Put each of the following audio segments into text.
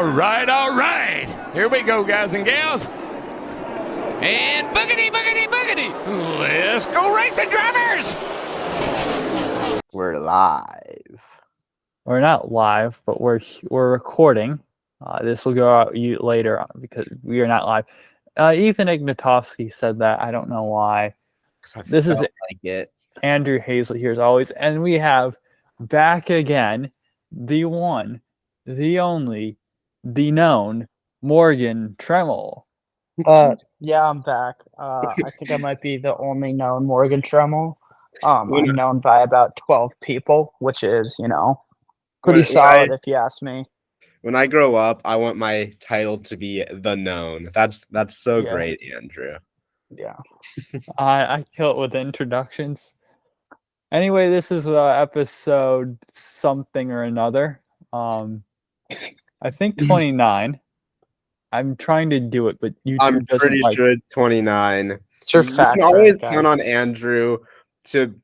All right. Here we go, guys and gals. And boogity, boogity, boogity. Let's go racing, drivers. We're live. We're not live, but we're recording. This will go out later because we are not live. Ethan Ignatowski said that. I don't know why. This is like it. Andrew Hazlett here as always, and we have back again the one, the only, the known Morgan Tremmel. Yeah, I'm back. I think I might be the only known Morgan Tremmel. I'm known by about 12 people, which is, pretty solid if you ask me. When I grow up, I want my title to be the known. That's so great, Andrew. Yeah. I kill it with introductions. Anyway, this is episode something or another. I think 29. I'm trying to do it, but YouTube I'm doesn't pretty like. sure it's 29. It's your You fact can always check, count guys. on Andrew to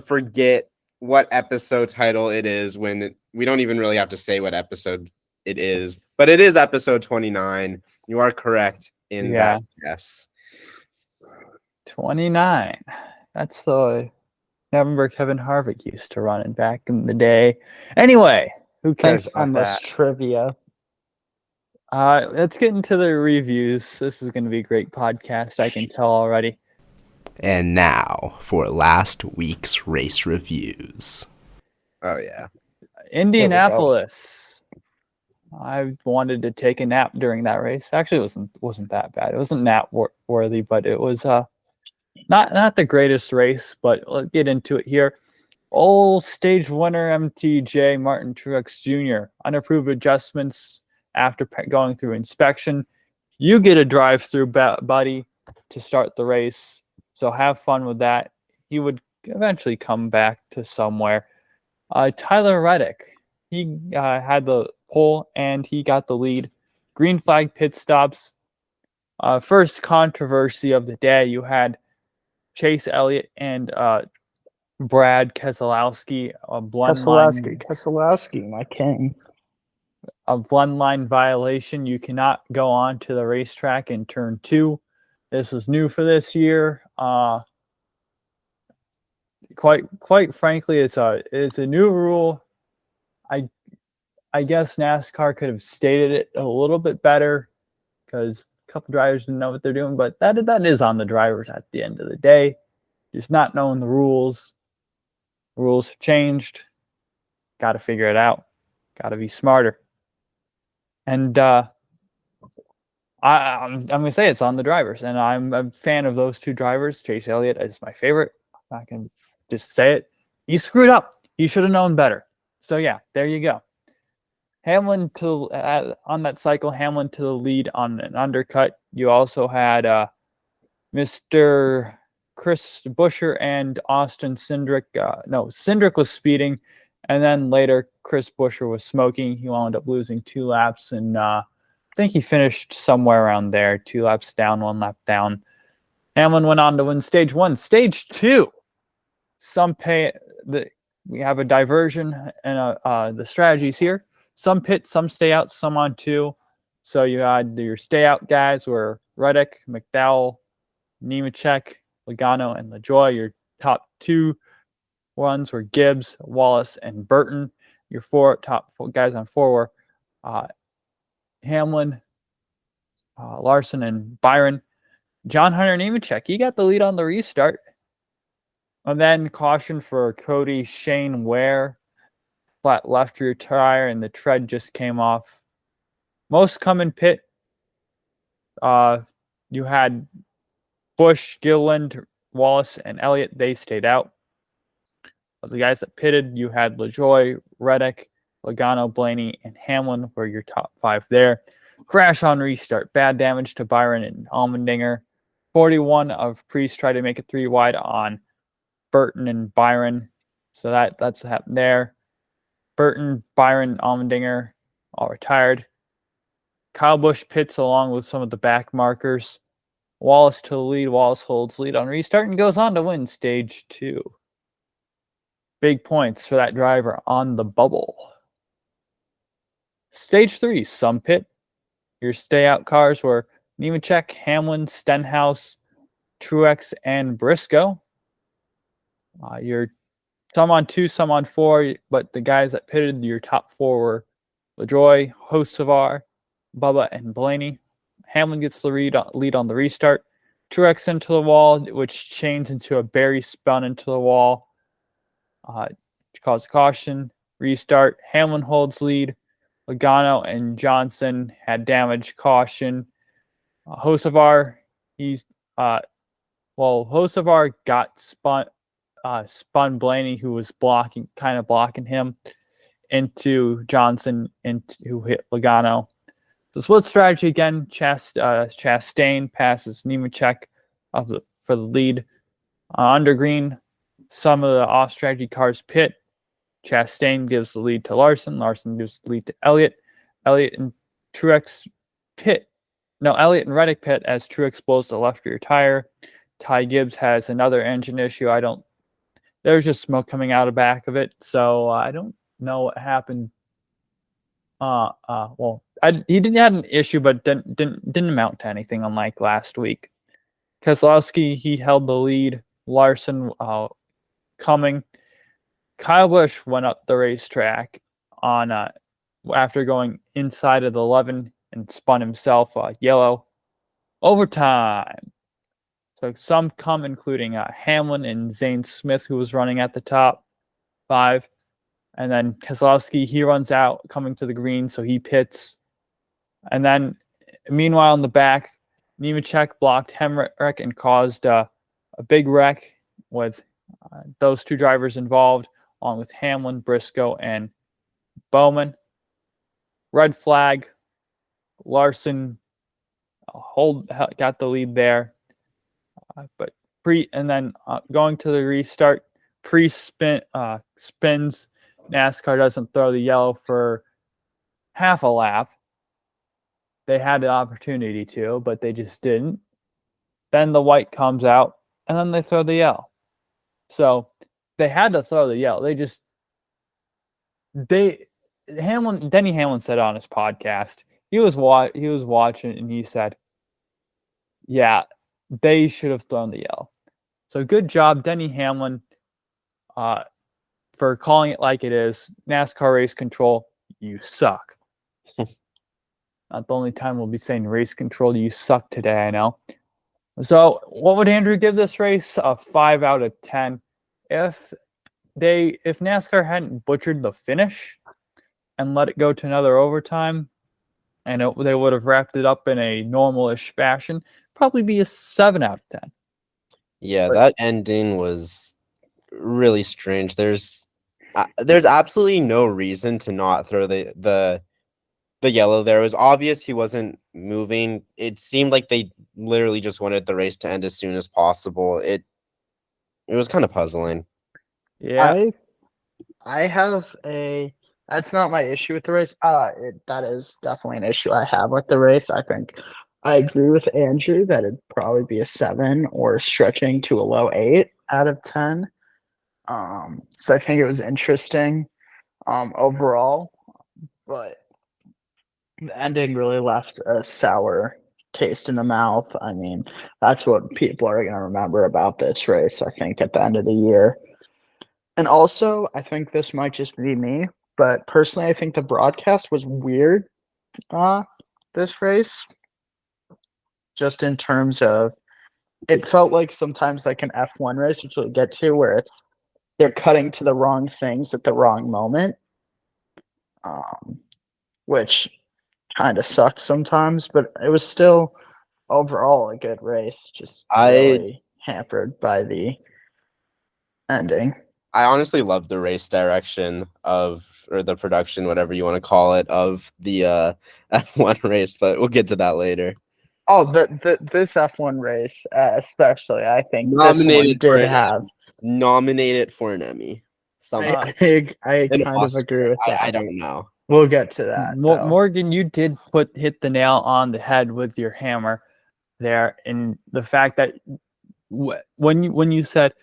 forget what episode title it is when we don't even really have to say what episode it is. But it is episode 29. You are correct in that guess. 29. That's the number Kevin Harvick used to run it back in the day. Anyway, who cares Thanks, about endless that? trivia. Let's get into the reviews. This is going to be a great podcast, I can tell already. And now for last week's race reviews. Oh, yeah. Indianapolis. I wanted to take a nap during that race. Actually, it wasn't that bad. It wasn't nap worthy, but it was not the greatest race. But let's get into it here. Old stage winner MTJ Martin Truex Jr. Unapproved adjustments after going through inspection. You get a drive-through, buddy, to start the race. So have fun with that. He would eventually come back to somewhere. Tyler Reddick, he had the pole and he got the lead. Green flag pit stops. First controversy of the day, you had Chase Elliott and Brad Keselowski, Keselowski, my king. A blend line violation. You cannot go on to the racetrack in turn 2. This is new for this year. Quite frankly, it's a new rule. I guess NASCAR could have stated it a little bit better because a couple drivers didn't know what they're doing, but that is on the drivers at the end of the day. Just not knowing the rules. The rules have changed. Got to figure it out. Got to be smarter. And I'm going to say it's on the drivers, and I'm a fan of those two drivers. Chase Elliott is my favorite. I'm not going to just say it. He screwed up. He should have known better. So, yeah, there you go. Hamlin on that cycle, Hamlin to the lead on an undercut. You also had Mr. Chris Buescher and Austin Cindric. Cindric was speeding, and then later Chris Buescher was smoking. He wound up losing 2 laps, and I think he finished somewhere around there, 2 laps down, 1 lap down. Hamlin went on to win stage 1. Stage 2, we have a diversion and the strategies here. Some pit, some stay out, some on 2. So you had your stay out guys were Reddick, McDowell, Nemechek, Logano, and LaJoie. Your top 2 ones were Gibbs, Wallace, and Burton. Your top 4 guys on 4 were Hamlin, Larson, and Byron. John Hunter Nemechek, he got the lead on the restart. And then caution for Cody Shane Ware. Flat left rear tire, and the tread just came off. Most come in pit. You had Busch, Gilliland, Wallace, and Elliott. They stayed out. Of the guys that pitted, you had LaJoie, Reddick, Logano, Blaney, and Hamlin were your top 5 there. Crash on restart. Bad damage to Byron and Allmendinger. 41 of Priest tried to make it 3 wide on Burton and Byron. So that's what happened there. Burton, Byron, Allmendinger all retired. Kyle Busch pits along with some of the back markers. Wallace to the lead. Wallace holds lead on restart and goes on to win stage 2. Big points for that driver on the bubble. Stage 3, some pit. Your stay out cars were Nemechek, Hamlin, Stenhouse, Truex, and Briscoe. Your some on 2, some on 4, but the guys that pitted your top 4 were LaJoie, Hocevar, Bubba, and Blaney. Hamlin gets the lead on the restart. Truex into the wall, which chains into a Barry spun into the wall. Caused caution. Restart. Hamlin holds lead. Logano and Johnson had damage. Caution. Hocevar, Hocevar got spun Blaney, who was blocking him, into Johnson, who hit Logano. The split strategy again. Chastain passes Nemechek for the lead. Under green, some of the off strategy cars pit. Chastain gives the lead to Larson. Larson gives the lead to Elliott. Elliott and Truex pit. No, Elliott and Reddick pit as Truex blows the left rear tire. Ty Gibbs has another engine issue. There's just smoke coming out of the back of it, so I don't know what happened. He didn't have an issue, but didn't amount to anything, unlike last week. Keselowski, he held the lead. Larson coming. Kyle Busch went up the racetrack after going inside of the 11 and spun himself yellow. Overtime. So some come, including Hamlin and Zane Smith, who was running at the top 5. And then Keselowski, he runs out coming to the green, so he pits. And then, meanwhile, in the back, Nemechek blocked Hemrick and caused a big wreck with those 2 drivers involved, along with Hamlin, Briscoe, and Bowman. Red flag. Larson got the lead there. But going to the restart, spins. NASCAR doesn't throw the yellow for half a lap. They had the opportunity to, but they just didn't. Then the white comes out, and then they throw the yellow. So they had to throw the yellow. Denny Hamlin said on his podcast, he was watching, and he said, "Yeah, they should have thrown the yellow." So good job, Denny Hamlin, for calling it like it is. NASCAR race control, you suck. Not the only time we'll be saying race control, you suck today, I know. So what would Andrew give this race? A 5 out of 10. If NASCAR hadn't butchered the finish and let it go to another overtime, and they would have wrapped it up in a normal-ish fashion, probably be a 7 out of 10. Yeah, that ending was really strange. There's absolutely no reason to not throw the yellow there. It was obvious he wasn't moving. It seemed like they literally just wanted the race to end as soon as possible. It was kind of puzzling. Yeah. That's not my issue with the race. That is definitely an issue I have with the race. I think I agree with Andrew that it'd probably be a 7 or stretching to a low 8 out of 10. So I think it was interesting overall, but the ending really left a sour taste in the mouth. I mean, that's what people are going to remember about this race, I think, at the end of the year. And also, I think this might just be me, but personally, I think the broadcast was weird this race. Just in terms of, it felt like sometimes like an F1 race, which we'll get to, where they're cutting to the wrong things at the wrong moment, which kind of sucks sometimes, but it was still overall a good race, just really hampered by the ending. I honestly love the race direction or the production, whatever you want to call it, of the F1 race, but we'll get to that later. Oh, this F1 race, especially, I think nominated for an Emmy. I kind of agree with that. I don't know. We'll get to that. Morgan, you did hit the nail on the head with your hammer there, and the fact that when you said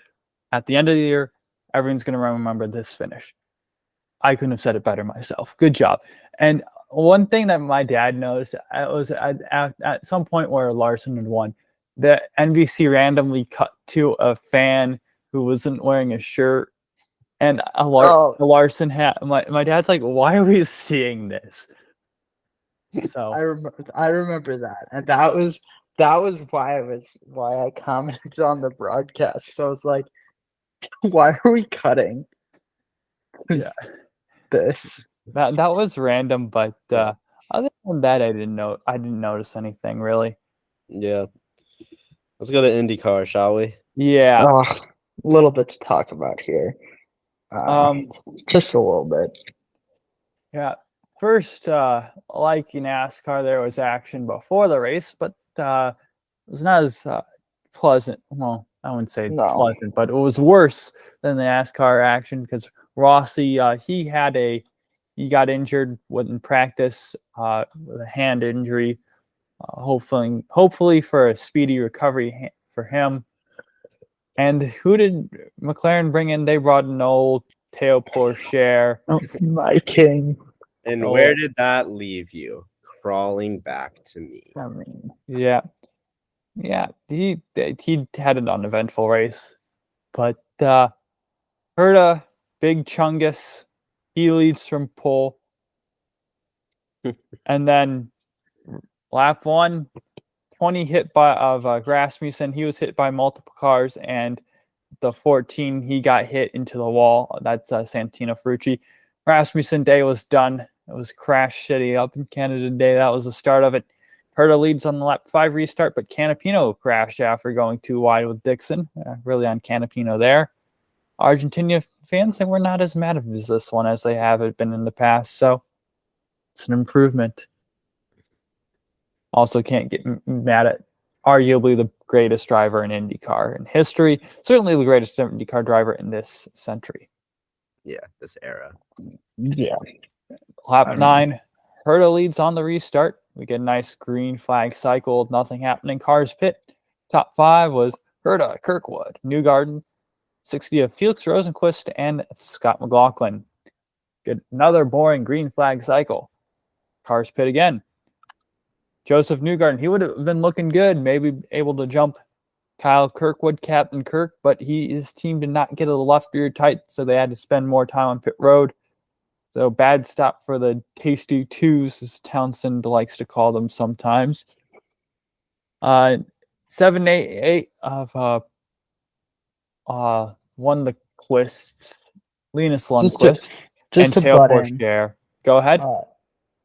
at the end of the year, everyone's going to remember this finish. I couldn't have said it better myself. Good job. And one thing that my dad noticed was at some point where Larson had won, the NBC randomly cut to a fan who wasn't wearing a shirt and a Larson hat. My dad's like, "Why are we seeing this?" So I remember that, and that was why I commented on the broadcast. So I was like, "Why are we cutting?" Yeah. This. That was random, but other than that, I didn't notice anything really. Yeah. Let's go to IndyCar, shall we? Yeah. A little bit to talk about here. Just a little bit. Yeah. First, like in NASCAR, there was action before the race, but it was not as pleasant. Well, I wouldn't say pleasant, but it was worse than the NASCAR action because Rossi, he got injured in practice with a hand injury. Hopefully for a speedy recovery for him. And who did McLaren bring in? They brought in old Teo Pourchaire. Oh, my king. And where did that leave you? Crawling back to me. I mean, yeah. He had an uneventful race, but Herta, Big Chungus, he leads from pole, and then lap 1, 20 hit by Rasmussen. He was hit by multiple cars, and the 14 he got hit into the wall. That's Santino Ferrucci. Rasmussen day was done. It was crash city up in Canada day. That was the start of it. Herta leads on the lap 5 restart, but Canapino crashed after going too wide with Dixon. Really on Canapino there. Argentina fans, they were not as mad at this one as they have been in the past, so it's an improvement. Also can't get mad at arguably the greatest driver in IndyCar in history. Certainly the greatest IndyCar driver in this century. Yeah, this era. Yeah. Lap 9, Herta leads on the restart. We get a nice green flag cycle, nothing happening. Cars pit. Top 5 was Herta, Kirkwood, Newgarden, 60 of Felix Rosenqvist, and Scott McLaughlin. Get another boring green flag cycle. Cars pit again. Joseph Newgarden, he would have been looking good, maybe able to jump Kyle Kirkwood, Captain Kirk, but his team did not get a left rear tight, so they had to spend more time on pit road. So bad stop for the tasty twos, as Townsend likes to call them sometimes. 7, 8 of won the Quist, Linus Lundqvist, and Teo Pourchaire. Go ahead.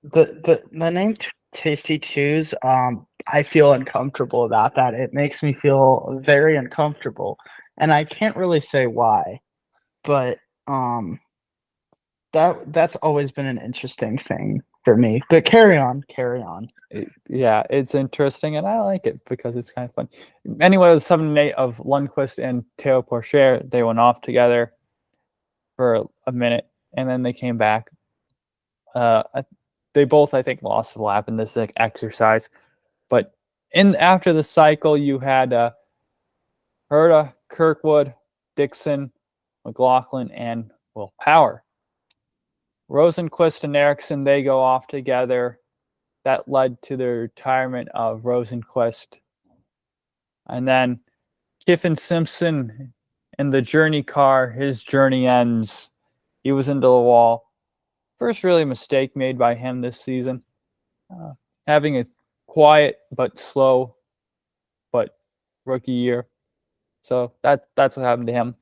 The name Tasty Twos, I feel uncomfortable about that. It makes me feel very uncomfortable, and I can't really say why, but that's always been an interesting thing for me. But carry on. Yeah, it's interesting, and I like it because it's kind of fun. Anyway, the 7 and 8 of Lundqvist and Teo Pourchaire, they went off together for a minute, and then they came back. They both, I think, lost a lap in this exercise. But after the cycle, you had Herta, Kirkwood, Dixon, McLaughlin, and Will Power. Rosenqvist and Ericsson, they go off together. That led to the retirement of Rosenqvist. And then Kiffin Simpson in the Journey car, his journey ends. He was into the wall. First really mistake made by him this season. Having a quiet but slow but rookie year. So that's what happened to him.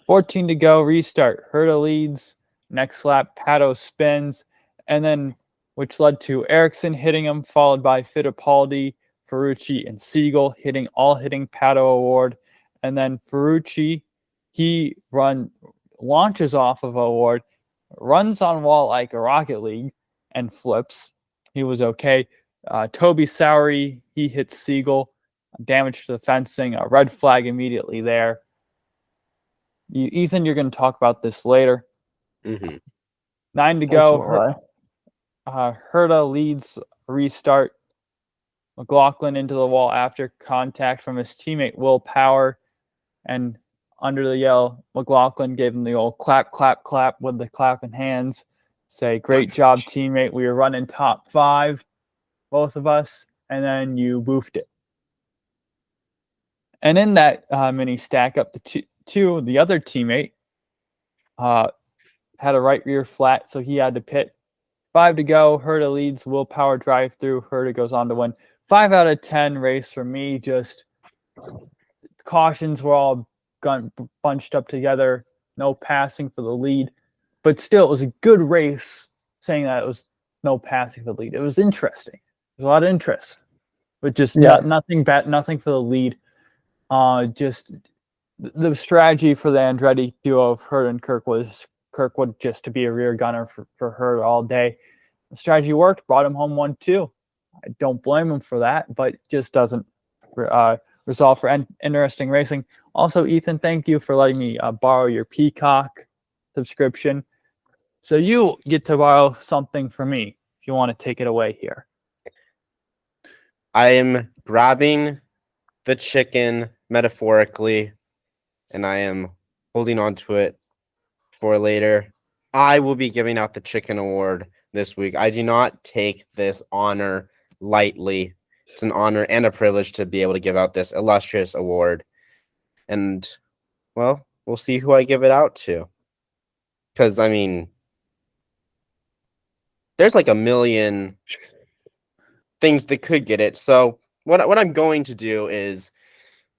14 to go, restart. Herta leads. Next lap, Pato spins. And then, which led to Ericsson hitting him, followed by Fittipaldi, Ferrucci, and Siegel hitting Pato Award. And then Ferrucci, he launches off of Award, runs on wall like a Rocket League, and flips. He was okay. Toby Sowery, he hits Siegel, damage to the fencing, a red flag immediately there. Ethan, you're going to talk about this later. Mm-hmm. 9 to go. Herta leads restart. McLaughlin into the wall after contact from his teammate Will Power, and under the yell, McLaughlin gave him the old clap, clap, clap with the clapping hands. say, great job, teammate. We were running top 5, both of us, and then you boofed it. And in that mini stack up to 2, the other teammate had a right rear flat, so he had to pit. 5 to go. Herta leads, willpower drive through. Herta goes on to win. 5 out of 10 race for me. Just cautions were all bunched up together. No passing for the lead. But still, it was a good race, saying that it was no passing for the lead. It was interesting. There's a lot of interest. But just nothing for the lead. Just the strategy for the Andretti duo of Herta and Kirkwood just to be a rear gunner for Herta all day. The strategy worked, brought him home 1-2. I don't blame him for that, but just doesn't resolve for interesting racing. Also, Ethan, thank you for letting me borrow your Peacock subscription. So you get to borrow something from me if you want to take it away here. I am grabbing the chicken metaphorically, and I am holding on to it for later. I will be giving out the chicken award this week. I do not take this honor lightly. It's an honor and a privilege to be able to give out this illustrious award. And, well, we'll see who I give it out to. Because, I mean, there's like a million things that could get it. So what I'm going to do is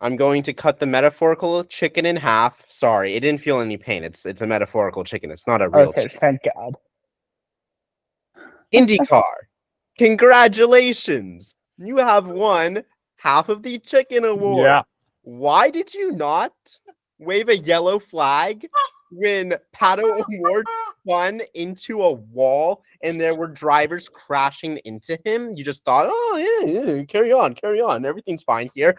I'm going to cut the metaphorical chicken in half. Sorry, it didn't feel any pain. It's a metaphorical chicken. It's not a real chicken. Thank God. IndyCar, congratulations. You have won half of the chicken award. Yeah. Why did you not wave a yellow flag when Pato O'Ward spun into a wall and there were drivers crashing into him? You just thought, oh, yeah, carry on. Everything's fine here.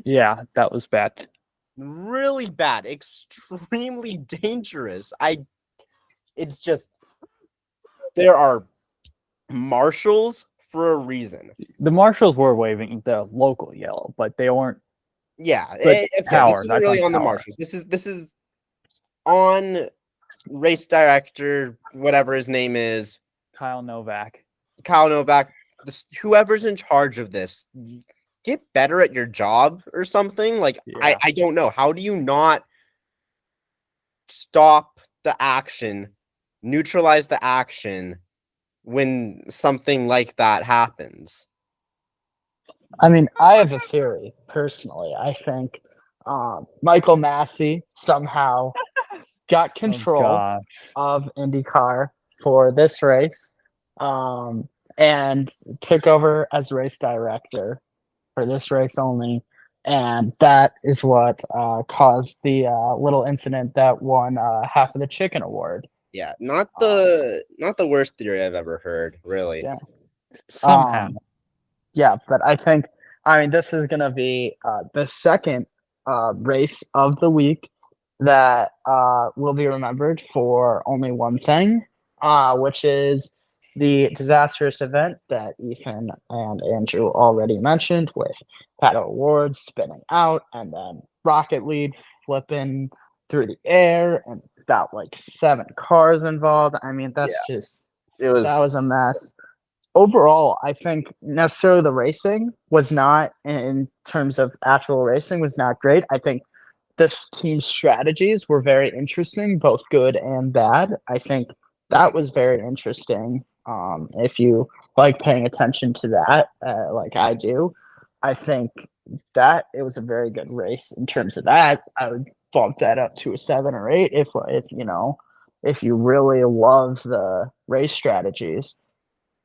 Yeah, that was bad. Really bad. Extremely dangerous. It's just, there are marshals for a reason. The marshals were waving the local yellow, but they weren't. Yeah, But power, this isn't really on the power. marshals. This is on race director, whatever his name is, Kyle Novak. Whoever's in charge of this, get better at your job or something. Like, Yeah. I don't know. How do you not stop the action, neutralize the action when something like that happens? I mean, I have a theory, personally. I think Michael Massey somehow got control of IndyCar for this race and took over as race director for this race only. And that is what caused the little incident that won half of the chicken award. Yeah, not the worst theory I've ever heard, really. Yeah. Somehow. Yeah, but I mean, this is going to be the second race of the week that will be remembered for only one thing, which is the disastrous event that Ethan and Andrew already mentioned, with Pato O'Ward spinning out and then Rocket Lead flipping through the air and about like 7 cars involved. I mean, that was a mess. Overall, I think necessarily the racing was not, in terms of actual racing, was not great. I think this team's strategies were very interesting, both good and bad. I think that was very interesting. If you like paying attention to that, like I do, I think that it was a very good race in terms of that. I would bump that up to a 7 or 8 if you really love the race strategies.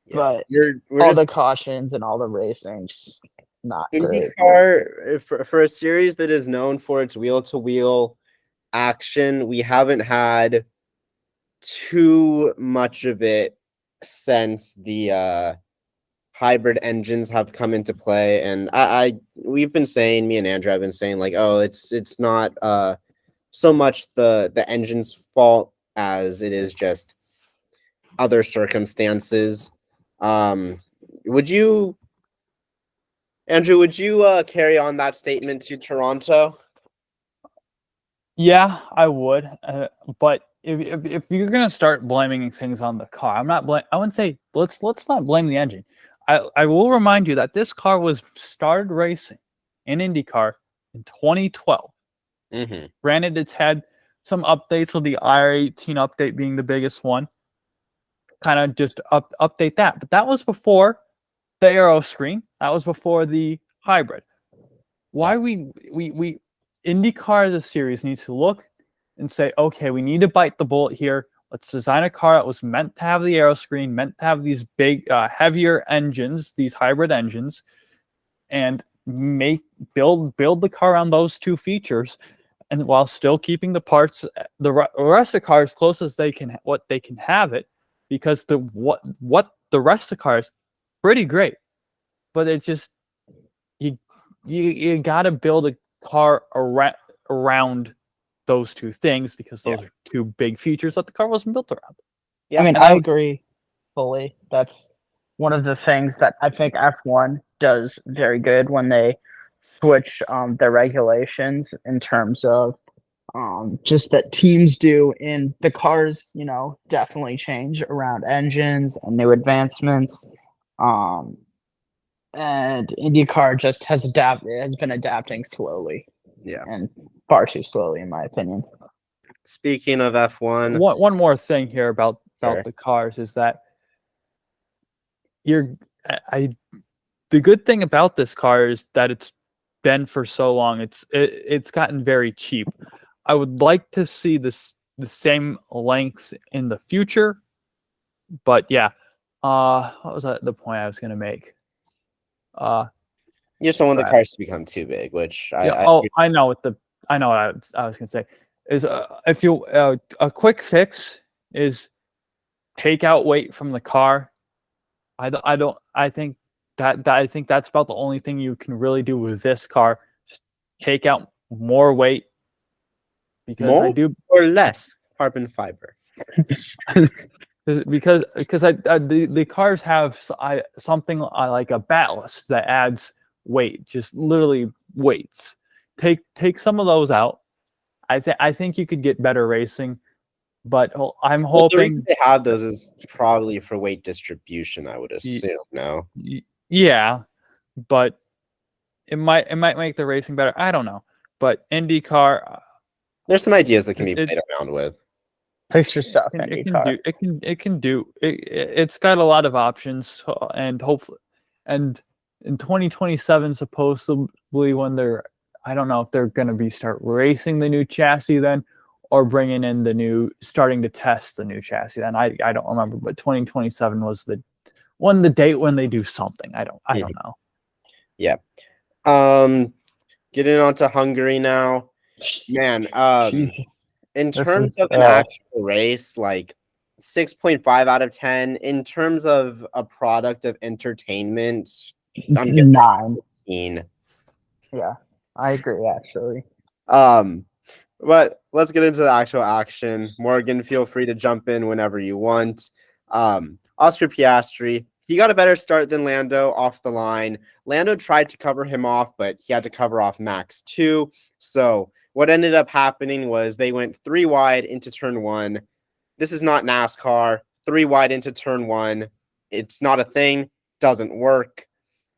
Yeah. But all the cautions and all the racing, just not great. IndyCar, for a series that is known for its wheel-to-wheel action, we haven't had too much of it since the hybrid engines have come into play. And we've been saying, me and Andrew have been saying, like, oh, it's not so much the engine's fault as it is just other circumstances. Would you carry on that statement to Toronto? Yeah, I would. But if you're gonna start blaming things on the car, I wouldn't say let's not blame the engine. I will remind you that this car was started racing in IndyCar in 2012. Mm-hmm. Granted, it's had some updates, with the IR18 update being the biggest one. Kind of just update that, but that was before the aero screen. That was before the hybrid. Why we IndyCar as a series needs to look and say, okay, we need to bite the bullet here. Let's design a car that was meant to have the aero screen, meant to have these big, heavier engines, these hybrid engines, and build the car on those two features, and while still keeping the parts, the rest of the car as close as they can, what they can have it, because what the rest of the car is pretty great, but it's just you got to build a car around those two things, because those are two big features that the car wasn't built around. I mean, I agree fully. That's one of the things that I think F1 does very good when they switch their regulations in terms of just that teams do, and the cars, definitely change around engines and new advancements. And IndyCar just has been adapting slowly. Yeah. And far too slowly, in my opinion. Speaking of F1, one more thing here about Sorry. the cars is that the good thing about this car is that it's been for so long. It's gotten very cheap. I would like to see the same length in the future, but yeah. What was the point I was going to make? you just don't want the cars to become too big, which I know what I was going to say is if you a quick fix is take out weight from the car. I think that's about the only thing you can really do with this car. Just take out more weight, because more or less carbon fiber. because the cars have something like a ballast that adds weight, just literally weights. Take some of those out. I think you could get better racing, but I'm hoping the reason they have those is probably for weight distribution, I would assume. No. Yeah, but it might make the racing better. I don't know, but IndyCar, there's some ideas that can be played around with. Extra stuff. It's got a lot of options, and hopefully, and in 2027 supposedly, when I don't know if they're going to be start racing the new chassis then, or bringing in starting to test the new chassis then. I don't remember, but 2027 was the date when they do something. I don't know. Yeah. Getting on to Hungary now, man. In terms of an actual race, like 6.5 out of 10. In terms of a product of entertainment, I'm getting 9. 15. Yeah, I agree actually. But let's get into the actual action. Morgan, feel free to jump in whenever you want. Oscar Piastri, he got a better start than Lando off the line. Lando tried to cover him off, but he had to cover off Max too. So what ended up happening was they went 3 wide into turn 1. This is not NASCAR. 3 wide into turn 1. It's not a thing. Doesn't work.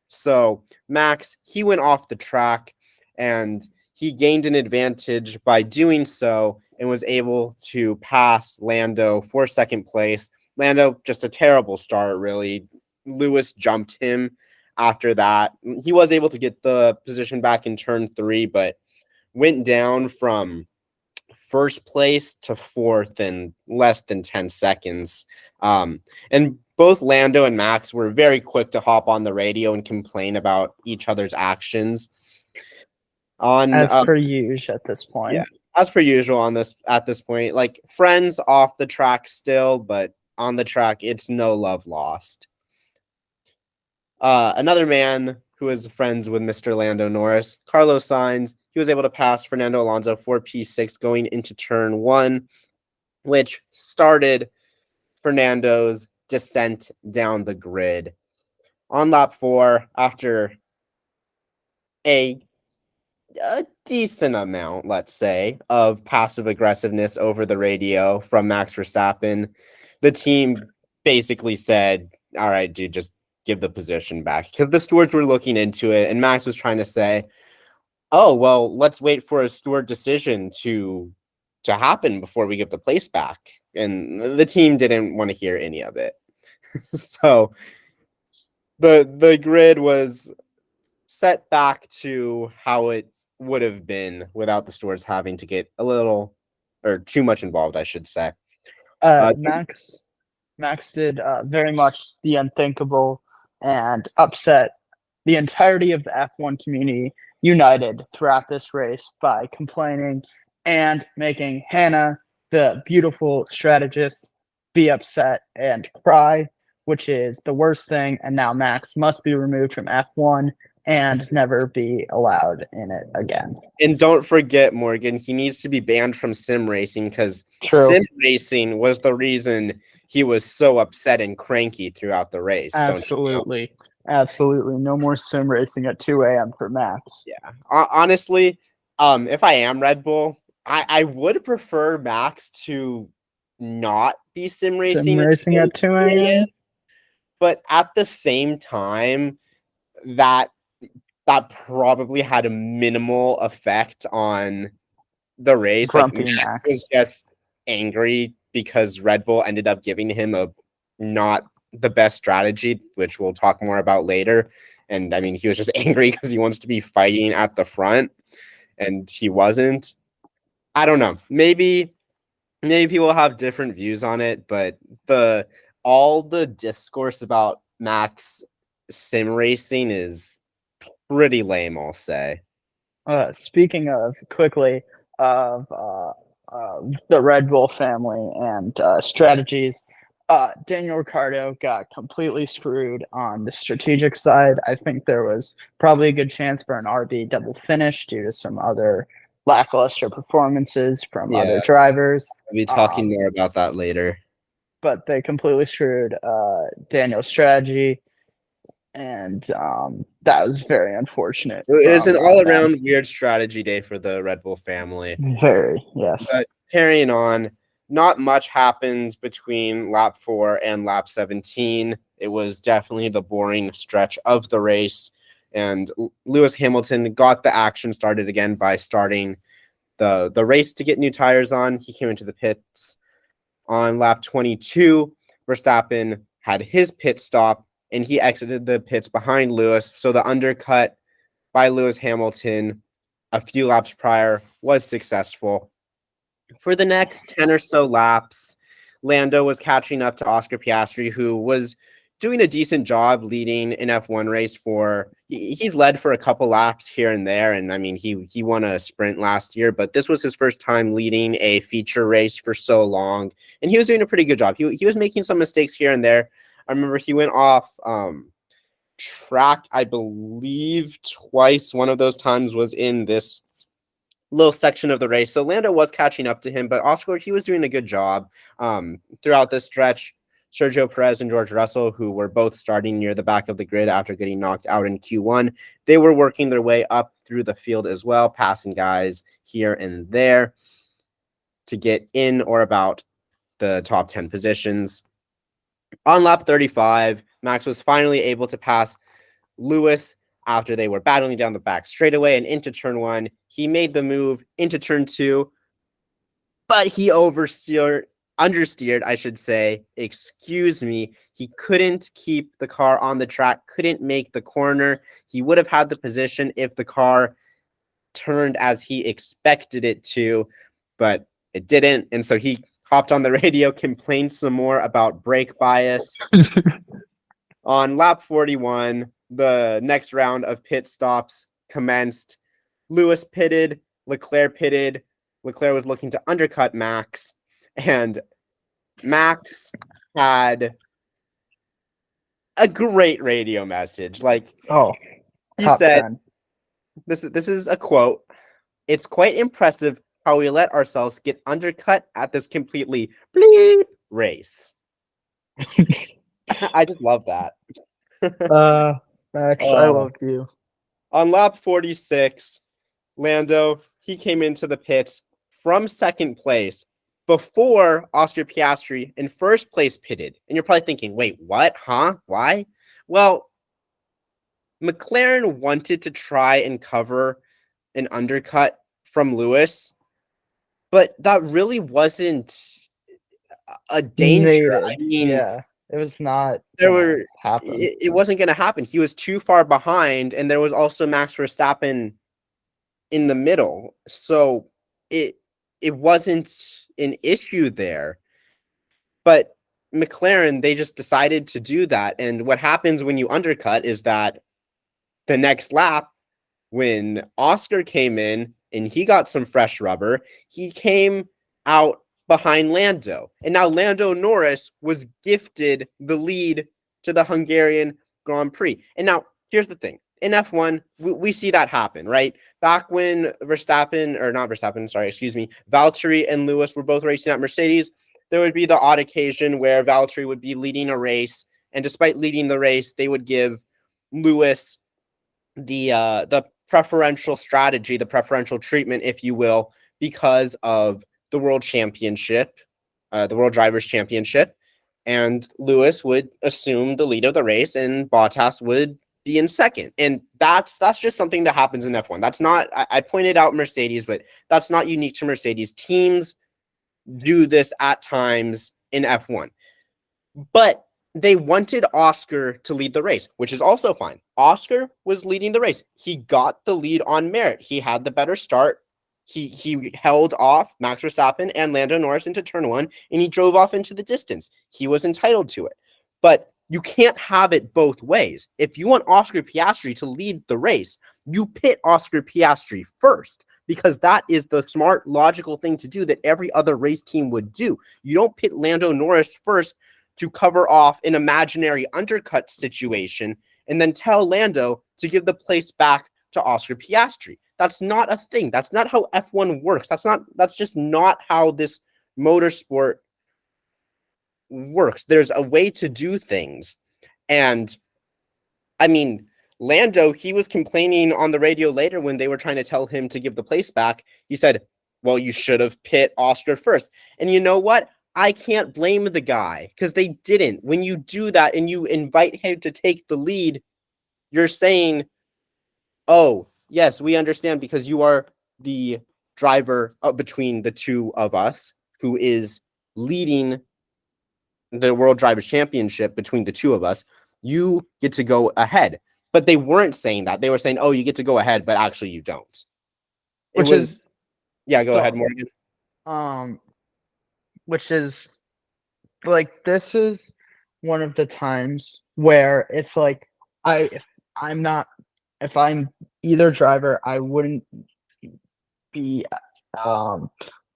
So Max, he went off the track, and he gained an advantage by doing so and was able to pass Lando for second place. Lando, just a terrible start, really. Lewis jumped him after that. He was able to get the position back in turn 3, but went down from first place to 4th in less than 10 seconds. And both Lando and Max were very quick to hop on the radio and complain about each other's actions. As per usual at this point. Yeah, as per usual at this point. Like, friends off the track still, but on the track, it's no love lost. Another man who is friends with Mr. Lando Norris, Carlos Sainz, he was able to pass Fernando Alonso for P6 going into turn 1, which started Fernando's descent down the grid. On lap 4, after a a decent amount, let's say, of passive aggressiveness over the radio from Max Verstappen. The team basically said, all right, dude, just give the position back, because the stewards were looking into it, and Max was trying to say, oh, well, let's wait for a steward decision to happen before we give the place back. And the team didn't want to hear any of it. So the grid was set back to how it would have been without the stewards having to get a little or too much involved, I should say. Max did very much the unthinkable and upset the entirety of the F1 community united throughout this race by complaining and making Hannah, the beautiful strategist, be upset and cry, which is the worst thing. And now Max must be removed from F1 and never be allowed in it again. And don't forget, Morgan, he needs to be banned from sim racing, because sim racing was the reason he was so upset and cranky throughout the race. Absolutely. Absolutely. No more sim racing at 2 a.m. for Max. Yeah. Honestly, if I am Red Bull, I would prefer Max to not be sim racing at 2 a.m. But at the same time, that probably had a minimal effect on the race. Grumpy Max Max was just angry because Red Bull ended up giving him a not the best strategy, which we'll talk more about later. And I mean, he was just angry because he wants to be fighting at the front, and he wasn't. I don't know. Maybe people have different views on it, but all the discourse about Max sim racing is pretty lame, I'll say. Speaking of quickly of the Red Bull family and strategies, Daniel Ricciardo got completely screwed on the strategic side. I think there was probably a good chance for an RB double finish due to some other lackluster performances from other drivers. I'll be talking more about that later. But they completely screwed Daniel's strategy, and that was very unfortunate. It was an all-around weird strategy day for the Red Bull family. Very, yes. But carrying on, not much happens between lap 4 and lap 17. It was definitely the boring stretch of the race, and Lewis Hamilton got the action started again by starting the race to get new tires on. He came into the pits on lap 22. Verstappen had his pit stop, and he exited the pits behind Lewis. So the undercut by Lewis Hamilton a few laps prior was successful. For the next 10 or so laps, Lando was catching up to Oscar Piastri, who was doing a decent job leading an F1 race he's led for a couple laps here and there. And I mean, he won a sprint last year, but this was his first time leading a feature race for so long. And he was doing a pretty good job. He was making some mistakes here and there. I remember he went off track, I believe, twice. One of those times was in this little section of the race. So Lando was catching up to him, but Oscar, he was doing a good job throughout this stretch. Sergio Perez and George Russell, who were both starting near the back of the grid after getting knocked out in Q1, they were working their way up through the field as well, passing guys here and there to get in or about the top 10 positions. On lap 35, Max was finally able to pass Lewis after they were battling down the back straightaway and into turn 1. He made the move into turn 2, but he understeered, I should say. Excuse me. He couldn't keep the car on the track, couldn't make the corner. He would have had the position if the car turned as he expected it to, but it didn't. And so he hopped on the radio, complained some more about brake bias. On lap 41, the next round of pit stops commenced. Lewis pitted, Leclerc pitted. Leclerc was looking to undercut Max, and Max had a great radio message. He said, this is a quote. "It's quite impressive how we let ourselves get undercut at this completely bleep race." I just love that. Max, I loved you. On lap 46, Lando, he came into the pits from second place before Oscar Piastri in first place pitted. And you're probably thinking, wait, what? Huh? Why? Well, McLaren wanted to try and cover an undercut from Lewis, but that really wasn't a danger. I mean, Yeah, it was not there gonna were happen. it wasn't going to happen. He was too far behind, and there was also Max Verstappen in the middle, so it wasn't an issue there. But McLaren, they just decided to do that, and what happens when you undercut is that the next lap, when Oscar came in and he got some fresh rubber, he came out behind Lando. And now Lando Norris was gifted the lead to the Hungarian Grand Prix. And now here's the thing. In F1, we see that happen, right? Back when Valtteri and Lewis were both racing at Mercedes, there would be the odd occasion where Valtteri would be leading a race, and despite leading the race, they would give Lewis the preferential strategy, the preferential treatment, if you will, because of the World Championship, the World Drivers' Championship, and Lewis would assume the lead of the race, and Bottas would be in second. And that's just something that happens in F1. That's not, I pointed out Mercedes, but that's not unique to Mercedes. Teams do this at times in F1. But they wanted Oscar to lead the race, which is also fine. Oscar was leading the race. He got the lead on merit. He had the better start. He held off Max Verstappen and Lando Norris into turn one, and he drove off into the distance. He was entitled to it. But you can't have it both ways. If you want Oscar Piastri to lead the race, you pit Oscar Piastri first, because that is the smart, logical thing to do that every other race team would do. You don't pit Lando Norris first to cover off an imaginary undercut situation and then tell Lando to give the place back to Oscar Piastri. That's not a thing. That's not how F1 works. That's just not how this motorsport works. There's a way to do things. And I mean, Lando, he was complaining on the radio later when they were trying to tell him to give the place back. He said, well, you should have pit Oscar first. And you know what? I can't blame the guy, because they didn't. When you do that and you invite him to take the lead, you're saying, oh, yes, we understand, because you are the driver between the two of us who is leading the World Drivers' Championship between the two of us. You get to go ahead. But they weren't saying that. They were saying, oh, you get to go ahead, but actually you don't. Yeah, go ahead, Morgan. Which is like, this is one of the times where it's like, if I'm either driver, I wouldn't be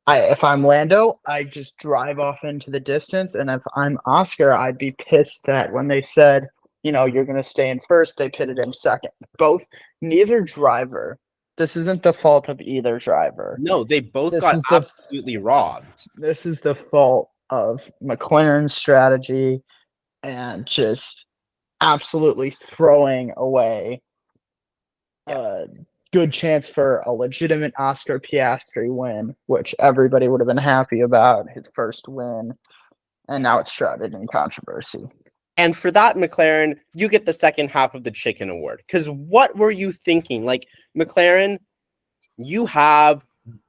if I'm Lando, I just drive off into the distance, and if I'm Oscar, I'd be pissed that when they said, you're going to stay in first, they pitted him second. Neither driver. This isn't the fault of either driver. No, they both got absolutely robbed. This is the fault of McLaren's strategy and just absolutely throwing away a good chance for a legitimate Oscar Piastri win, which everybody would have been happy about, his first win, and now it's shrouded in controversy. And for that, McLaren, you get the second half of the chicken award. Because what were you thinking? Like, McLaren, you have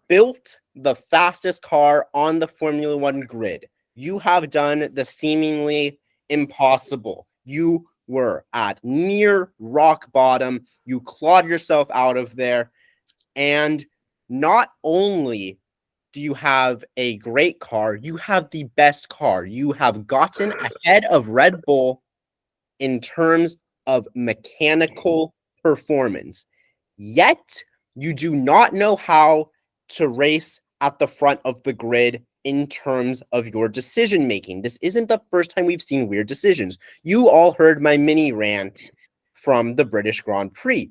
built the fastest car on the Formula One grid. You have done the seemingly impossible. You were at near rock bottom. You clawed yourself out of there. And not only do you have a great car, you have the best car. You have gotten ahead of Red Bull in terms of mechanical performance. Yet, you do not know how to race at the front of the grid in terms of your decision making. This isn't the first time we've seen weird decisions. You all heard my mini rant from the British Grand Prix.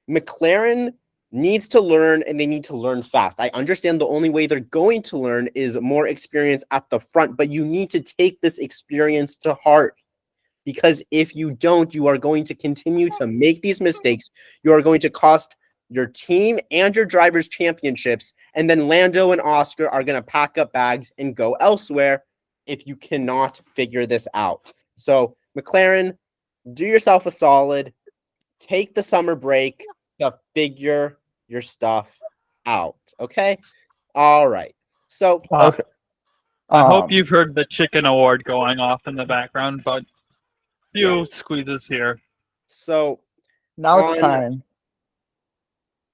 McLaren needs to learn, and they need to learn fast. I understand the only way they're going to learn is more experience at the front, but you need to take this experience to heart, because if you don't, you are going to continue to make these mistakes. You are going to cost your team and your drivers' championships, and then Lando and Oscar are going to pack up bags and go elsewhere if you cannot figure this out. So, McLaren, do yourself a solid. Take the summer break to figure your stuff out. Okay? All right. So, Okay. I hope you've heard the chicken award going off in the background, but few Yeah. squeezes here. so Now it's on- time.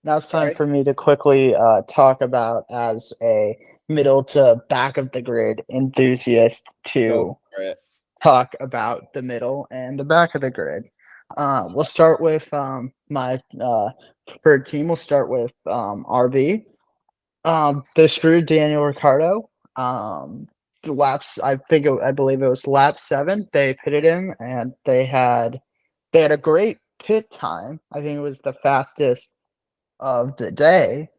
Now it's time Sorry? for me to quickly talk about, as a middle to back of the grid enthusiast, to Go for it. talk about the middle and the back of the grid. We'll start with my preferred team. We'll start with RB. They screwed Daniel Ricciardo. I believe it was lap 7. They pitted him, and they had a great pit time. I think it was the fastest of the day,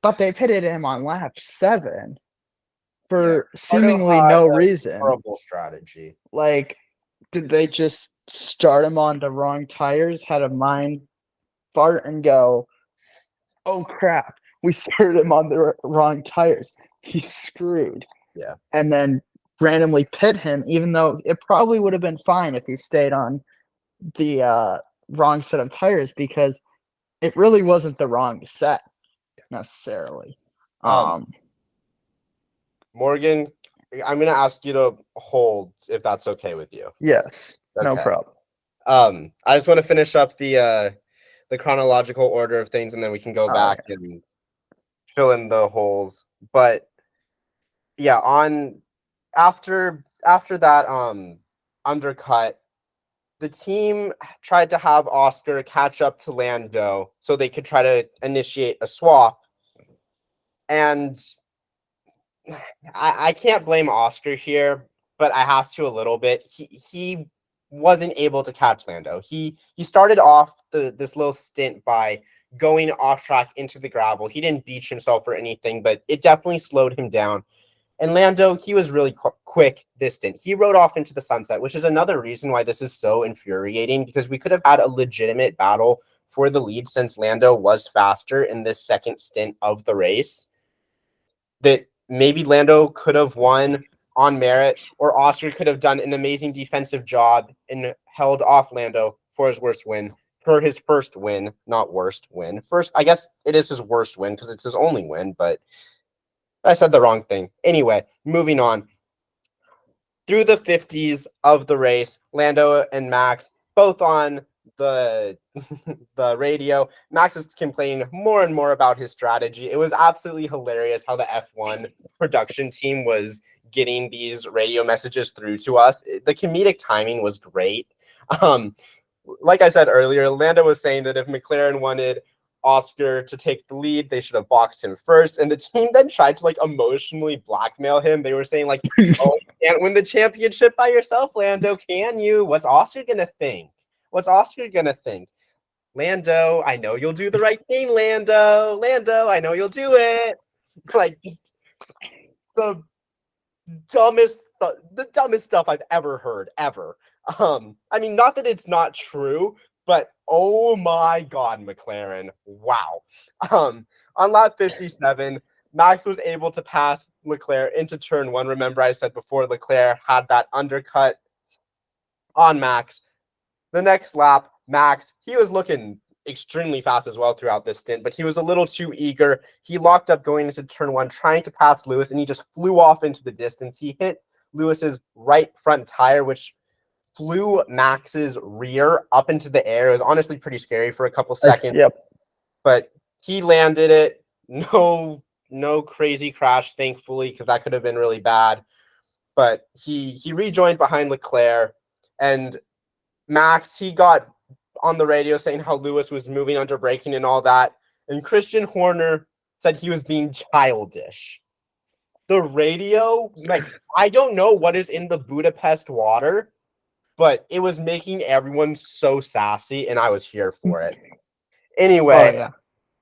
but they pitted him on lap 7 for seemingly Ricciardo no had a reason. Horrible strategy. Like, did they just start him on the wrong tires? Had a mind fart and go, "Oh crap, we started him on the wrong tires. He's screwed." Yeah. And then randomly pit him, even though it probably would have been fine if he stayed on the wrong set of tires, because it really wasn't the wrong set necessarily. Morgan, I'm going to ask you to hold if that's okay with you. Yes, no Okay. problem. I just want to finish up the chronological order of things, and then we can go back and fill in the holes. But yeah, after that undercut, the team tried to have Oscar catch up to Lando so they could try to initiate a swap. And I can't blame Oscar here, but I have to a little bit. He wasn't able to catch Lando. He started off this little stint by going off track into the gravel. He didn't beach himself or anything, but it definitely slowed him down. And Lando, he was really quick distant. He rode off into the sunset, which is another reason why this is so infuriating, because we could have had a legitimate battle for the lead since Lando was faster in this second stint of the race. That maybe Lando could have won on merit, or Oscar could have done an amazing defensive job and held off Lando for his first win, not worst win. First, I guess it is his worst win because it's his only win, but I said the wrong thing. Anyway, moving on. Through the 50s of the race, Lando and Max both on the radio. Max is complaining more and more about his strategy. It was absolutely hilarious how the F1 production team was getting these radio messages through to us. The comedic timing was great. Like I said earlier, Lando was saying that if McLaren wanted Oscar to take the lead, they should have boxed him first, and the team then tried to like emotionally blackmail him. They were saying like, "Oh, you can't win the championship by yourself, Lando, can you? What's Oscar gonna think? What's Oscar gonna think? Lando, I know you'll do the right thing, Lando, I know you'll do it." Like, just the dumbest stuff I've ever heard, ever. I mean, not that it's not true, but oh my God, McLaren. Wow. On lap 57, Max was able to pass Leclerc into turn 1. Remember, I said before Leclerc had that undercut on Max. The next lap, Max, he was looking extremely fast as well throughout this stint, but he was a little too eager. He locked up going into turn 1, trying to pass Lewis, and he just flew off into the distance. He hit Lewis's right front tire, which flew Max's rear up into the air. It was honestly pretty scary for a couple seconds. Yep. But he landed it. No crazy crash, thankfully, because that could have been really bad. But he rejoined behind Leclerc, and Max, he got on the radio saying how Lewis was moving under braking and all that. And Christian Horner said he was being childish. The radio, like, I don't know what is in the Budapest water, but it was making everyone so sassy, and I was here for it. Anyway,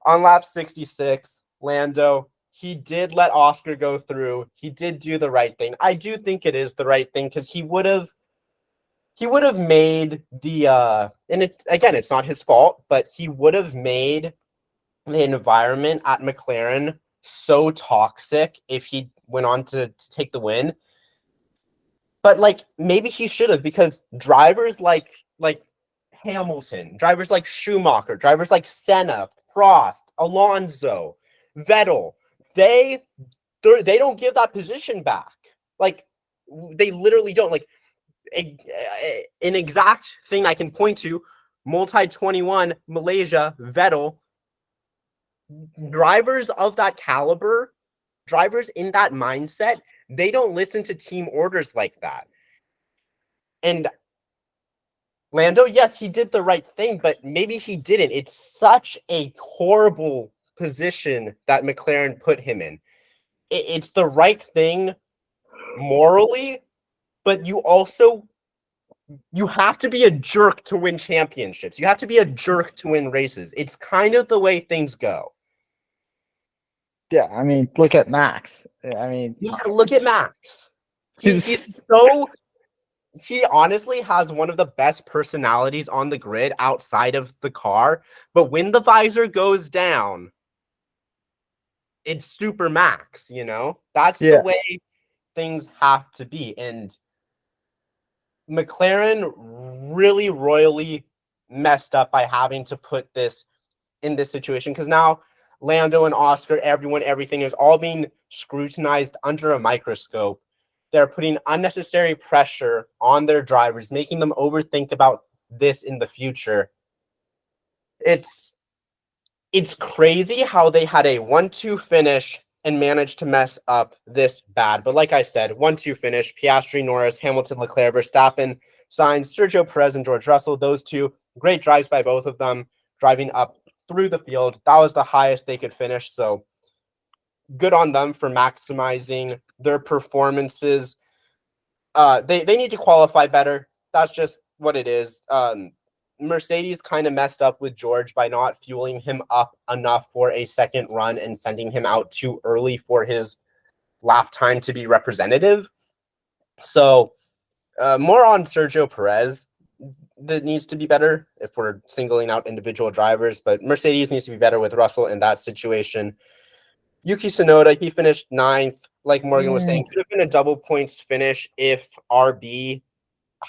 on lap 66, Lando, he did let Oscar go through. He did do the right thing. I do think it is the right thing, because he would have made the and it's not his fault, but he would have made the environment at McLaren so toxic if he went on to take the win. But like maybe he should have, because drivers like Hamilton, drivers like Schumacher, drivers like Senna, Prost, Alonso, Vettel, they don't give that position back. Like they literally don't. Like an exact thing I can point to: multi 21 Malaysia, Vettel. Drivers of that caliber, drivers in that mindset, they don't listen to team orders like that. And Lando, yes, he did the right thing, but maybe he didn't. It's such a horrible position that McLaren put him in. It's the right thing morally, but you have to be a jerk to win championships. You have to be a jerk to win races. It's kind of the way things go. Yeah, I mean, look at Max. I mean, Yeah, look at Max. He honestly has one of the best personalities on the grid outside of the car, but when the visor goes down, it's super Max, you know? That's the way things have to be. And McLaren really royally messed up by having to put this in this situation, because now Lando and Oscar, everything is all being scrutinized under a microscope. They're putting unnecessary pressure on their drivers, making them overthink about this in the future. It's crazy how they had a 1-2 finish and managed to mess up this bad. But like I said, 1-2 finish: Piastri, Norris, Hamilton, Leclerc, Verstappen, Sainz, Sergio Perez, and George Russell. Those two great drives by both of them, driving up through the field. That was the highest they could finish. So good on them for maximizing their performances. They need to qualify better. That's just what it is. Mercedes kind of messed up with George by not fueling him up enough for a second run and sending him out too early for his lap time to be representative. So more on Sergio Perez that needs to be better if we're singling out individual drivers, but Mercedes needs to be better with Russell in that situation. Yuki Tsunoda, he finished 9th. Like Morgan was saying, could have been a double points finish if RB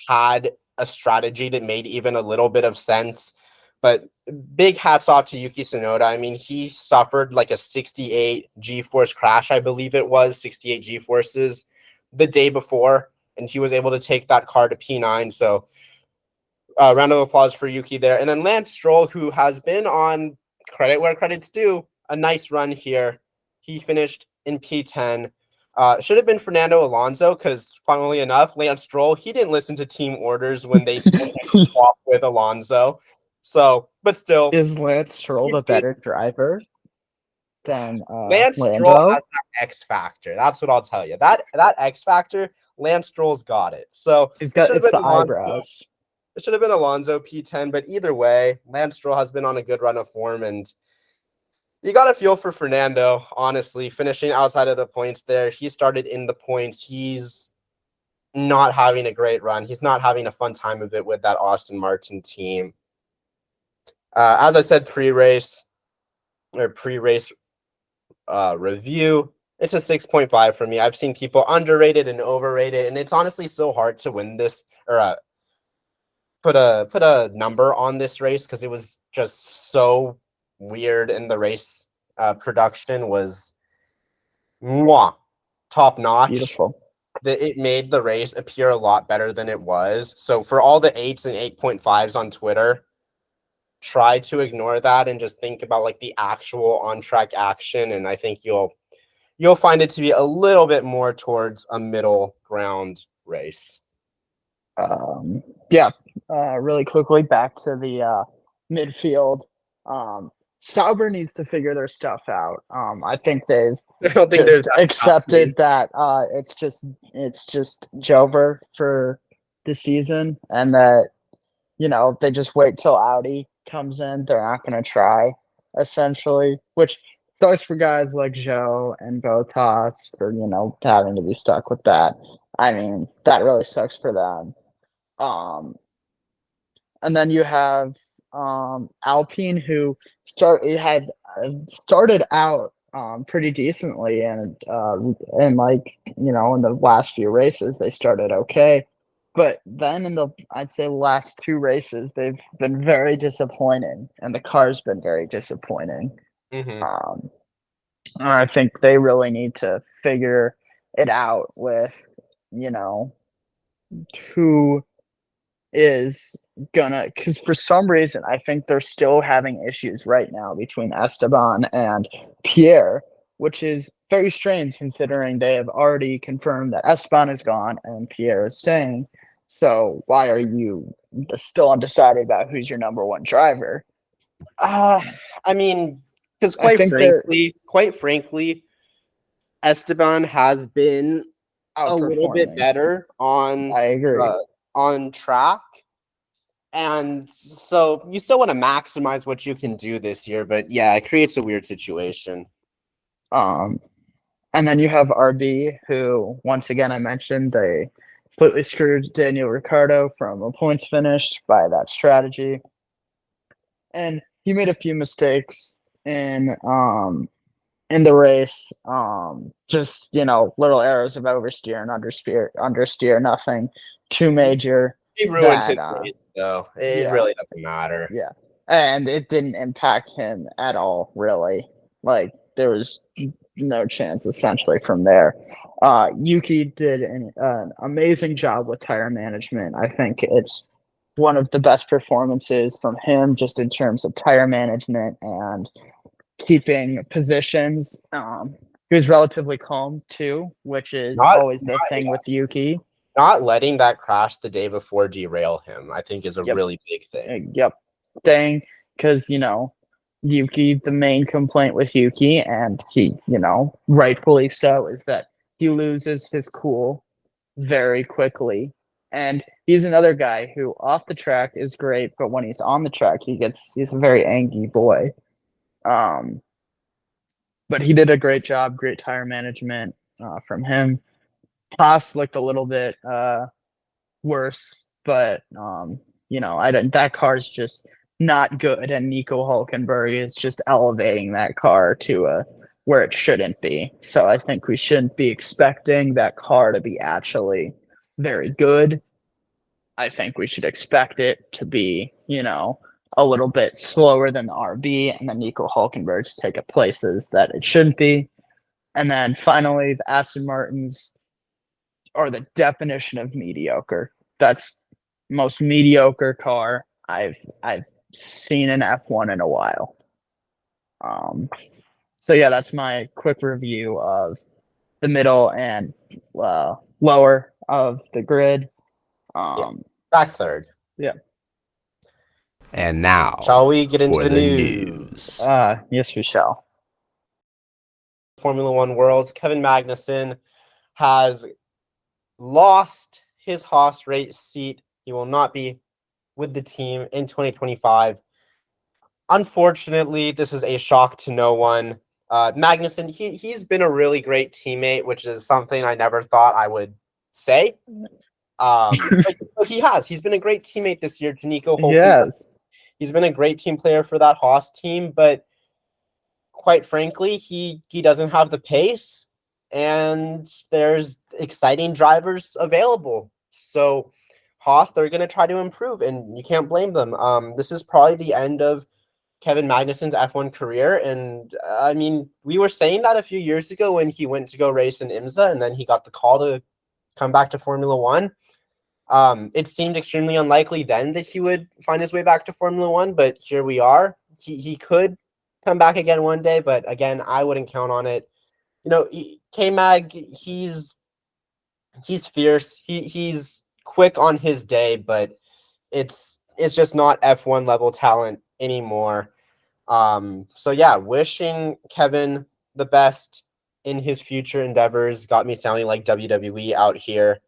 had a strategy that made even a little bit of sense. But big hats off to Yuki Tsunoda. I mean, he suffered like a 68 G-force crash, I believe it was, 68 G-forces the day before, and he was able to take that car to P9. So round of applause for Yuki there. And then Lance Stroll, who has been on credit where credit's due, a nice run here. He finished in P10. Should have been Fernando Alonso, because funnily enough, Lance Stroll, he didn't listen to team orders when they swapped with Alonso. So, but still. Is Lance Stroll the better driver than Lance Stroll Lando? has that X factor. That's what I'll tell you. That X factor, Lance Stroll's got it. So It's the eyebrows. It should have been Alonso P10, but either way, Lance Stroll has been on a good run of form, and you got to feel for Fernando, honestly, finishing outside of the points there. He started in the points. He's not having a great run. He's not having a fun time of it with that Aston Martin team. As I said, pre-race review, it's a 6.5 for me. I've seen people underrated and overrated, and it's honestly so hard to win this or put a number on this race, because it was just so weird, and the race production was top notch. Beautiful. It made the race appear a lot better than it was. So for all the 8s and 8.5s on Twitter, try to ignore that and just think about like the actual on-track action, and I think you'll find it to be a little bit more towards a middle ground race. Really quickly back to the midfield. Sauber needs to figure their stuff out. I think they've I don't think just there's accepted that it's just Jover for the season, and that they just wait till Audi comes in. They're not going to try, essentially, which sucks for guys like Joe and Bottas for having to be stuck with that. I mean, that really sucks for them. And then you have Alpine, who started out pretty decently, and like in the last few races they started okay, but then I'd say last two races they've been very disappointing, and the car's been very disappointing. Mm-hmm. I think they really need to figure it out with who is gonna, because for some reason I think they're still having issues right now between Esteban and Pierre, which is very strange considering they have already confirmed that Esteban is gone and Pierre is staying. So why are you still undecided about who's your number one driver? I mean, because I think quite frankly, Esteban has been a little bit outperforming. better on I agree. On track. And so you still want to maximize what you can do this year, but yeah, it creates a weird situation. And then you have RB, who once again I mentioned they completely screwed Daniel Ricciardo from a points finish by that strategy, and he made a few mistakes in the race. Just little errors of oversteer and understeer, nothing too major. He ruined that, his race, though. It yeah. really doesn't matter. Yeah, and it didn't impact him at all, really. Like there was no chance, essentially, from there. Yuki did an amazing job with tire management. I think it's one of the best performances from him, just in terms of tire management and keeping positions. He was relatively calm too, which is always the thing with Yuki. Not letting that crash the day before derail him, I think, is a really big thing. Yep. Staying, because, Yuki, the main complaint with Yuki, and he, rightfully so, is that he loses his cool very quickly. And he's another guy who off the track is great, but when he's on the track, he's a very angry boy. But he did a great job, great tire management from him. Haas looked a little bit worse, but that car's just not good, and Nico Hulkenberg is just elevating that car to where it shouldn't be. So I think we shouldn't be expecting that car to be actually very good. I think we should expect it to be, a little bit slower than the RB, and then Nico Hulkenberg to take up places that it shouldn't be. And then finally, the Aston Martins are the definition of mediocre. That's the most mediocre car I've seen in F1 in a while. So yeah, that's my quick review of the middle and lower of the grid. Back third. Yeah. And now, shall we get into for the news? Yes, we shall. Formula One Worlds, Kevin Magnussen has lost his Haas race seat. He will not be with the team in 2025. Unfortunately, this is a shock to no one. Magnussen, he's been a really great teammate, which is something I never thought I would say. But he has. He's been a great teammate this year to Nico Hulkenberg. Yes. He's been a great team player for that Haas team, but quite frankly, he doesn't have the pace, and there's exciting drivers available. So Haas, they're going to try to improve, and you can't blame them. This is probably the end of Kevin Magnussen's F1 career, and I mean, we were saying that a few years ago when he went to go race in IMSA, and then he got the call to come back to Formula One. It seemed extremely unlikely then that he would find his way back to Formula One, but here we are. He could come back again one day, but again, I wouldn't count on it. K-Mag, he's fierce. He's quick on his day, but it's just not F1 level talent anymore. So yeah, wishing Kevin the best in his future endeavors. Got me sounding like WWE out here.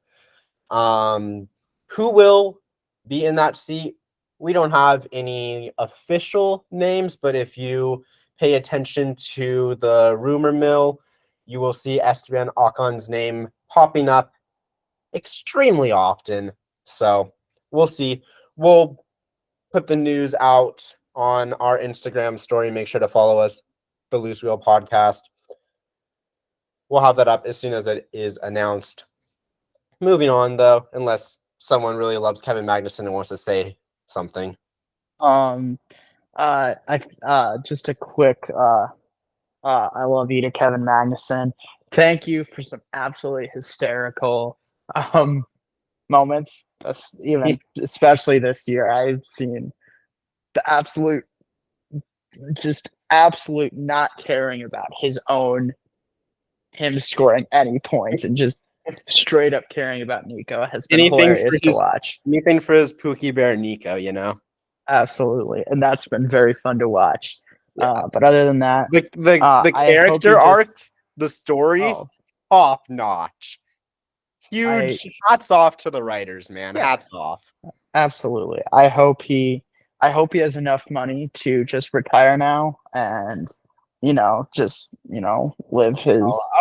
Who will be in that seat? We don't have any official names, but if you pay attention to the rumor mill, you will see Esteban Ocon's name popping up extremely often. So we'll see. We'll put the news out on our Instagram story. Make sure to follow us, the Loose Wheel Podcast. We'll have that up as soon as it is announced. Moving on, though, unless someone really loves Kevin Magnussen and wants to say something. Just a quick I love you to Kevin Magnussen. Thank you for some absolutely hysterical moments. Especially this year. I've seen the absolute not caring about him scoring any points and just straight up caring about Nico has been hilarious to watch. Anything for his Pookie Bear Nico, you know? Absolutely. And that's been very fun to watch. Yeah. But other than that, the character arc, the story, top notch. Huge hats off to the writers, man. Yeah. Hats off. Absolutely. I hope he has enough money to just retire now and live his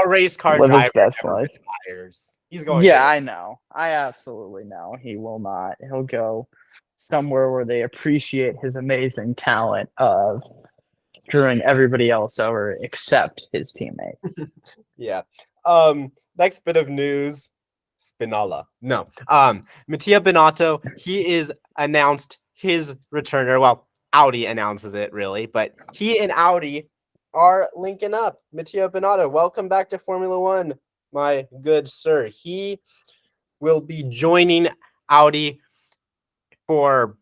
a race car live driver his best life. Retires. He's going. Yeah, I know. I absolutely know he will not. He'll go somewhere where they appreciate his amazing talent of screwing everybody else over except his teammate. Yeah. Next bit of news. Spinola. No. Mattia Binotto, he is announced his returner. Well, Audi announces it really, but he and Audi are linking up. Mattia Binotto, welcome back to Formula One, my good sir. He will be joining Audi for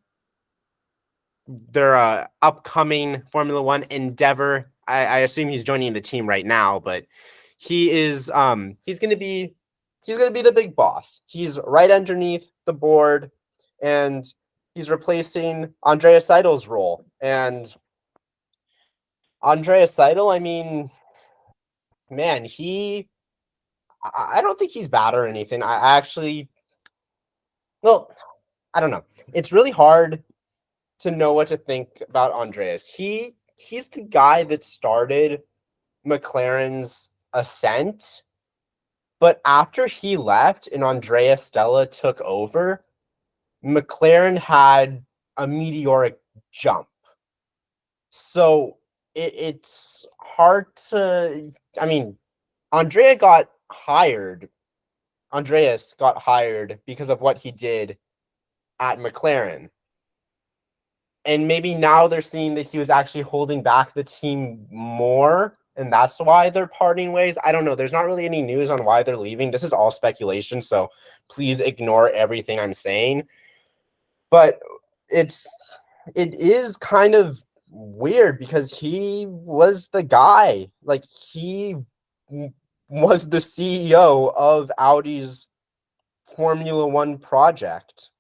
their upcoming Formula One endeavor. I assume he's joining the team right now, but he is he's gonna be the big boss. He's right underneath the board, and he's replacing Andreas Seidel's role. And Andreas Seidel, I mean, man, I don't think he's bad or anything. I don't know. It's really hard to know what to think about Andreas. He's the guy that started McLaren's ascent, but after he left and Andrea Stella took over, McLaren had a meteoric jump. So it's hard to, I mean, Andreas got hired because of what he did at McLaren. And maybe now they're seeing that he was actually holding back the team more, and that's why they're parting ways. I don't know. There's not really any news on why they're leaving. This is all speculation, so please ignore everything I'm saying. But it is kind of weird because he was the guy. Like, he was the CEO of Audi's Formula One project.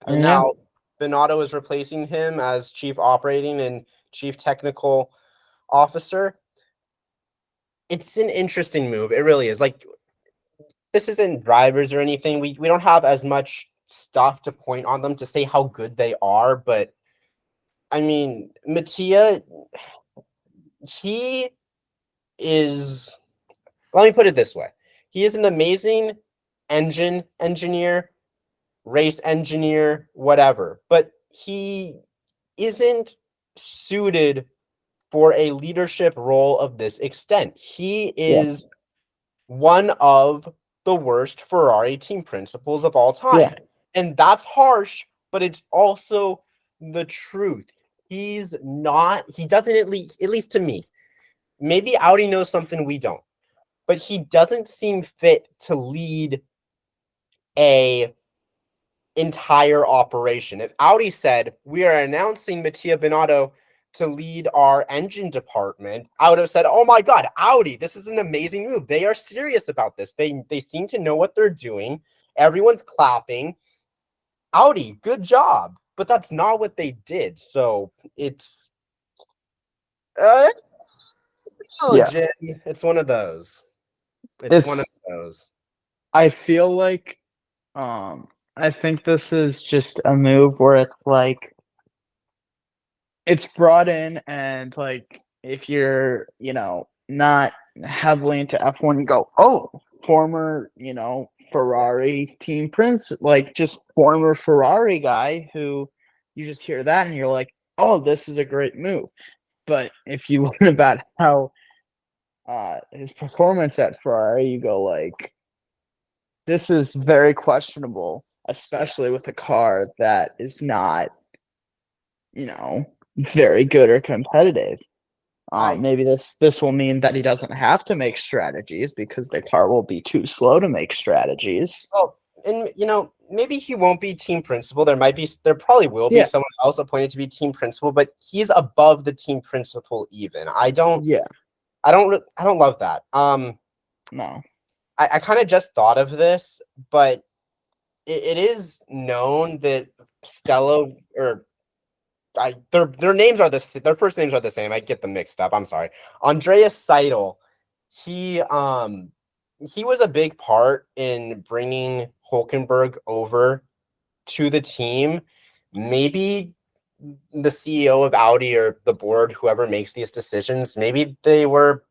And now Binotto is replacing him as chief operating and chief technical officer. It's an interesting move. It really is. Like, this isn't drivers or anything. We don't have as much stuff to point on them to say how good they are. But, I mean, Mattia, he is... Let me put it this way. He is an amazing engine engineer, race engineer, whatever, but he isn't suited for a leadership role of this extent. He is one of the worst Ferrari team principals of all time. Yeah. And that's harsh, but it's also the truth. He doesn't, at least to me, maybe Audi knows something we don't, but he doesn't seem fit to lead a entire operation. If Audi said, we are announcing Mattia Binotto to lead our engine department, I would have said, oh my God, Audi, this is an amazing move. They are serious about this. They seem to know what they're doing. Everyone's clapping. Audi, good job. But that's not what they did. So it's Jim, it's one of those. It's one of those. I feel like I think this is just a move where it's like it's brought in, and like if you're, not heavily into F1, you go, oh, former, Ferrari team prince, like just former Ferrari guy who you just hear that and you're like, oh, this is a great move. But if you learn about how his performance at Ferrari, you go like, this is very questionable, especially with a car that is not, very good or competitive. Maybe this will mean that he doesn't have to make strategies because the car will be too slow to make strategies. Oh, and maybe he won't be team principal. There probably will be Yeah. someone else appointed to be team principal, but he's above the team principal even. I don't love that. No. I kind of just thought of this, but it is known that Stella their names are their first names are the same. I get them mixed up. I'm sorry. Andreas Seidel, he was a big part in bringing Hulkenberg over to the team. Maybe the CEO of Audi or the board, whoever makes these decisions, maybe they were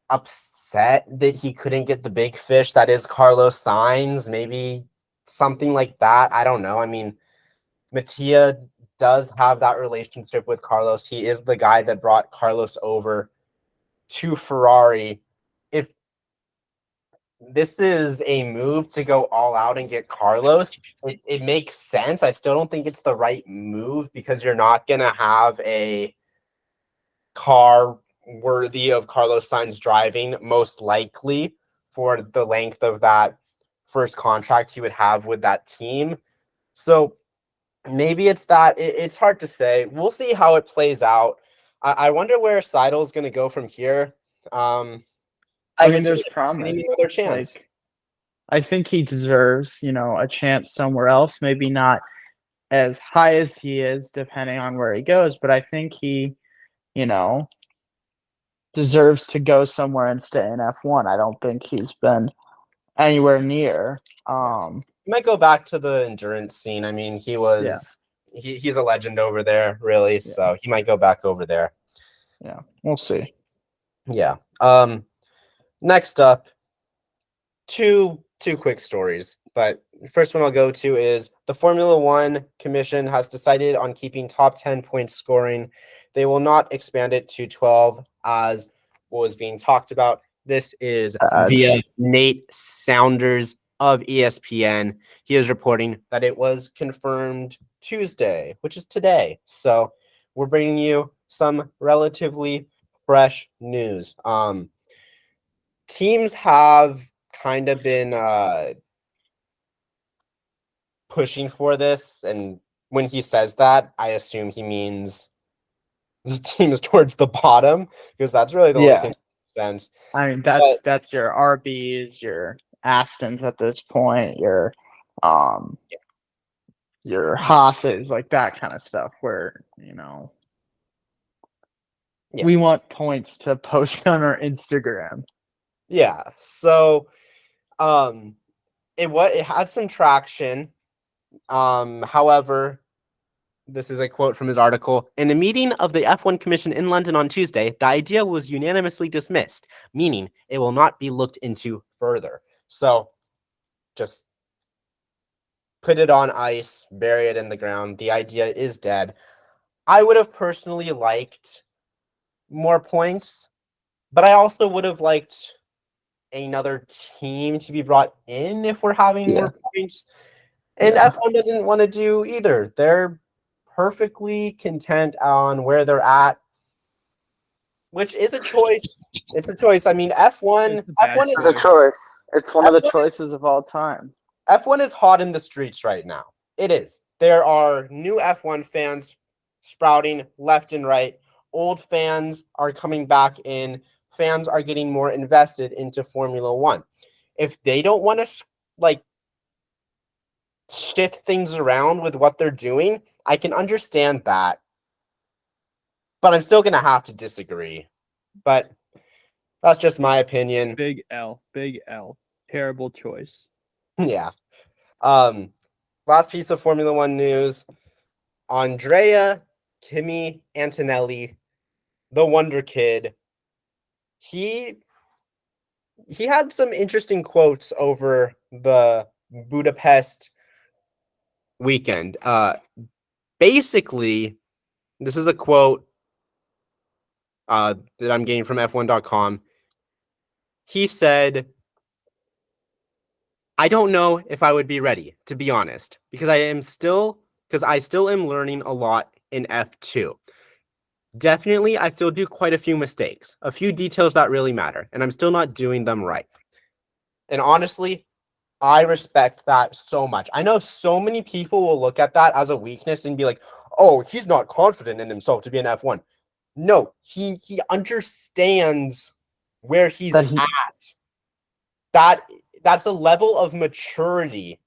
upset that he couldn't get the big fish that is Carlos Sainz. Maybe something like that. I don't know. I mean, Mattia does have that relationship with Carlos. He is the guy that brought Carlos over to Ferrari. If this is a move to go all out and get Carlos, it makes sense. I still don't think it's the right move because you're not going to have a car worthy of Carlos Sainz driving, most likely, for the length of that first contract he would have with that team. So maybe it's that. It's hard to say. We'll see how it plays out. I wonder where Seidel's going to go from here. I mean, there's promise. Another chance. Like, I think he deserves, a chance somewhere else. Maybe not as high as he is, depending on where he goes. But I think he, deserves to go somewhere and stay in F1. I don't think he's been anywhere near. He might go back to the endurance scene. I mean, he's a legend over there, really. Yeah. So he might go back over there. Yeah, we'll see. Yeah. Next up, two quick stories. But the first one I'll go to is the Formula One Commission has decided on keeping top 10 point scoring. They will not expand it to 12 as was being talked about. This is via Nate Saunders of ESPN. He is reporting that it was confirmed Tuesday, which is today. So we're bringing you some relatively fresh news. Teams have kind of been pushing for this, and when he says that, I assume he means teams towards the bottom, because that's really the only thing that makes sense. I mean, that's your RBs, your Astons at this point, your Haas's, like that kind of stuff, where we want points to post on our Instagram. Yeah. So, it had some traction. However, this is a quote from his article. In a meeting of the F1 Commission in London on Tuesday, the idea was unanimously dismissed, meaning it will not be looked into further. So just put it on ice, bury it in the ground. The idea is dead. I would have personally liked more points, but I also would have liked another team to be brought in if we're having more points. And F1 doesn't want to do either. They're perfectly content on where they're at, which is a choice. It's a choice. I mean, F1 is a choice. It's one of the choices of all time. F1 is hot in the streets right now. It is. There are new F1 fans sprouting left and right. Old fans are coming back in. Fans are getting more invested into Formula One. If they don't want to shift things around with what they're doing, I can understand that. But I'm still going to have to disagree. But that's just my opinion. Big L. Terrible choice. Yeah. Last piece of Formula One news. Andrea Kimi Antonelli, the Wonder Kid. He had some interesting quotes over the Budapest weekend. basically, this is a quote that I'm getting from F1.com. He said, I don't know if I would be ready, to be honest, because I still am learning a lot in F2. Definitely, I still do quite a few mistakes, a few details that really matter, and I'm still not doing them right. And honestly, I respect that so much. I know so many people will look at that as a weakness and be like, oh, he's not confident in himself to be an F1. No, he understands where he's That he- at. That's a level of maturity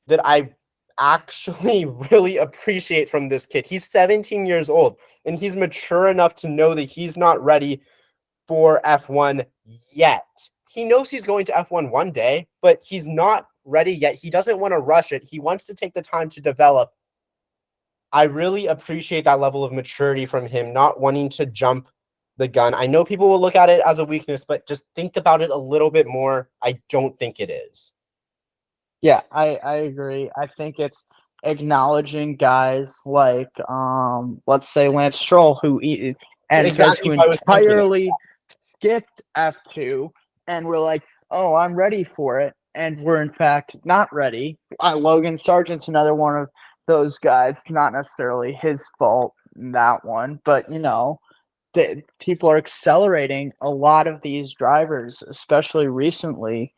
that I actually really appreciate from this kid. He's 17 years old and he's mature enough to know that he's not ready for F1 yet. He knows he's going to F1 one day, but he's not ready yet. He doesn't want to rush it. He wants to take the time to develop. I really appreciate that level of maturity from him, not wanting to jump the gun. I know people will look at it as a weakness, but just think about it a little bit more. I don't think it is. Yeah, I agree. I think it's acknowledging guys like let's say Lance Stroll and Exactly who what I was thinking. entirely skipped F2 and we're like, oh, I'm ready for it, and we're in fact not ready. Logan Sargent's another one of those guys, not necessarily his fault in that one, but people are accelerating a lot of these drivers, especially recently.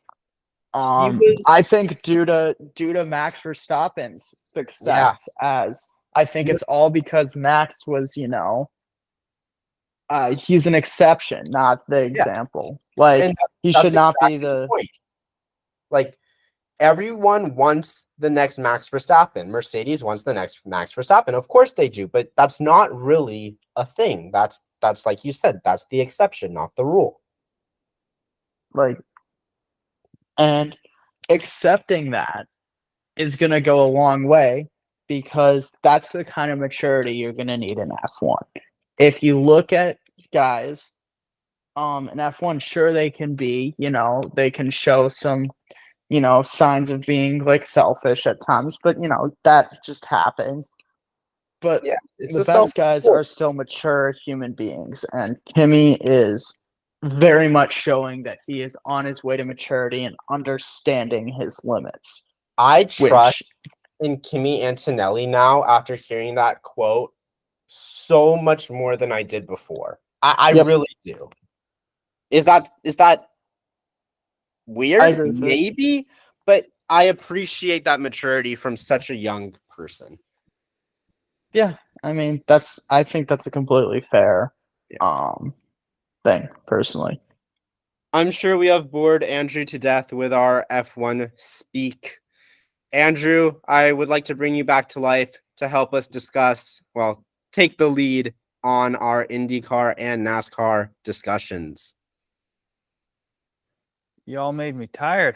I think due to Max Verstappen's success, as I think it's all because Max was, he's an exception, not the example. Like, And he that's should not exactly be the the point. Like, everyone wants the next Max Verstappen. Mercedes wants the next Max Verstappen. Of course they do, but that's not really a thing. That's like you said, that's the exception, not the rule. like, and accepting that is going to go a long way because that's the kind of maturity you're going to need in F1. If you look at guys in F1, sure they can be, they can show some, signs of being like selfish at times, but that just happens. But Yeah, it's the a best guys self-control. are still mature human beings, and Kimi is very much showing that he is on his way to maturity and understanding his limits. I trust in Kimi Antonelli now after hearing that quote so much more than I did before. I Yep. really do. Is that I weird? agree with it. Maybe, but I appreciate that maturity from such a young person. Yeah, I mean I think that's a completely fair thing, personally. I'm sure we have bored Andrew to death with our F1 speak. Andrew, I would like to bring you back to life to help us take the lead on our IndyCar and NASCAR discussions. Y'all made me tired.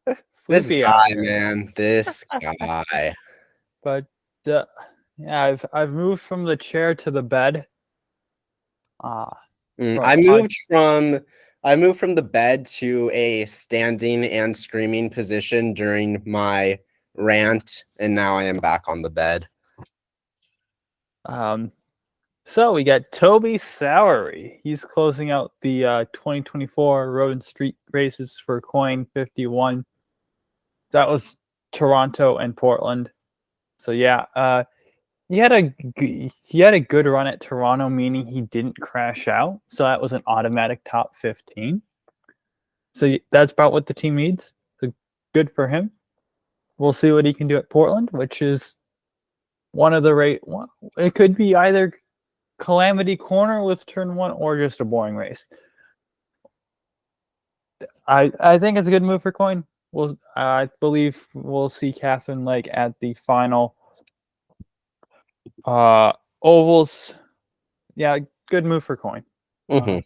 This Sleepy out guy, here. man, this guy. But yeah, I've moved from the chair to the bed. I moved from the bed to a standing and screaming position during my rant, and now I am back on the bed. So we got Toby Sowery. He's closing out the 2024 Road and Street races for Coin 51. That was Toronto and Portland. So yeah, he had a good run at Toronto, meaning he didn't crash out. So that was an automatic top 15. So that's about what the team needs. So good for him. We'll see what he can do at Portland, which is one of the rate. It could be either Calamity Corner with turn one or just a boring race. I think it's a good move for Coin. I believe we'll see Catherine Lake at the final ovals. Yeah, good move for Coin. Mm-hmm.